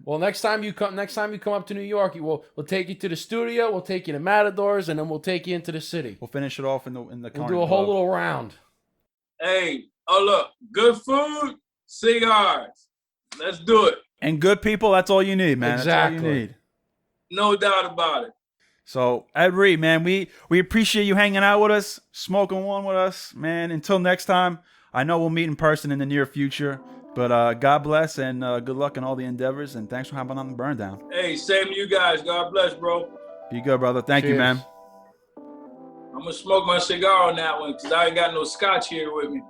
Well, next time you come up to New York, we'll take you to the studio. We'll take you to Matador's, and then we'll take you into the city. We'll finish it off in the We'll Carnegie do a whole Club. little round. Hey, look, good food, cigars. Let's do it. And good people, that's all you need, man. Exactly. That's all you need. No doubt about it. So, Ed Reed, man, we appreciate you hanging out with us, smoking one with us, man. Until next time, I know we'll meet in person in the near future, but God bless and good luck in all the endeavors, and thanks for hopping on the Burn Down. Hey, same to you guys. God bless, bro. Be good, brother. Thank you, Cheers. man. I'm going to smoke my cigar on that one because I ain't got no scotch here with me.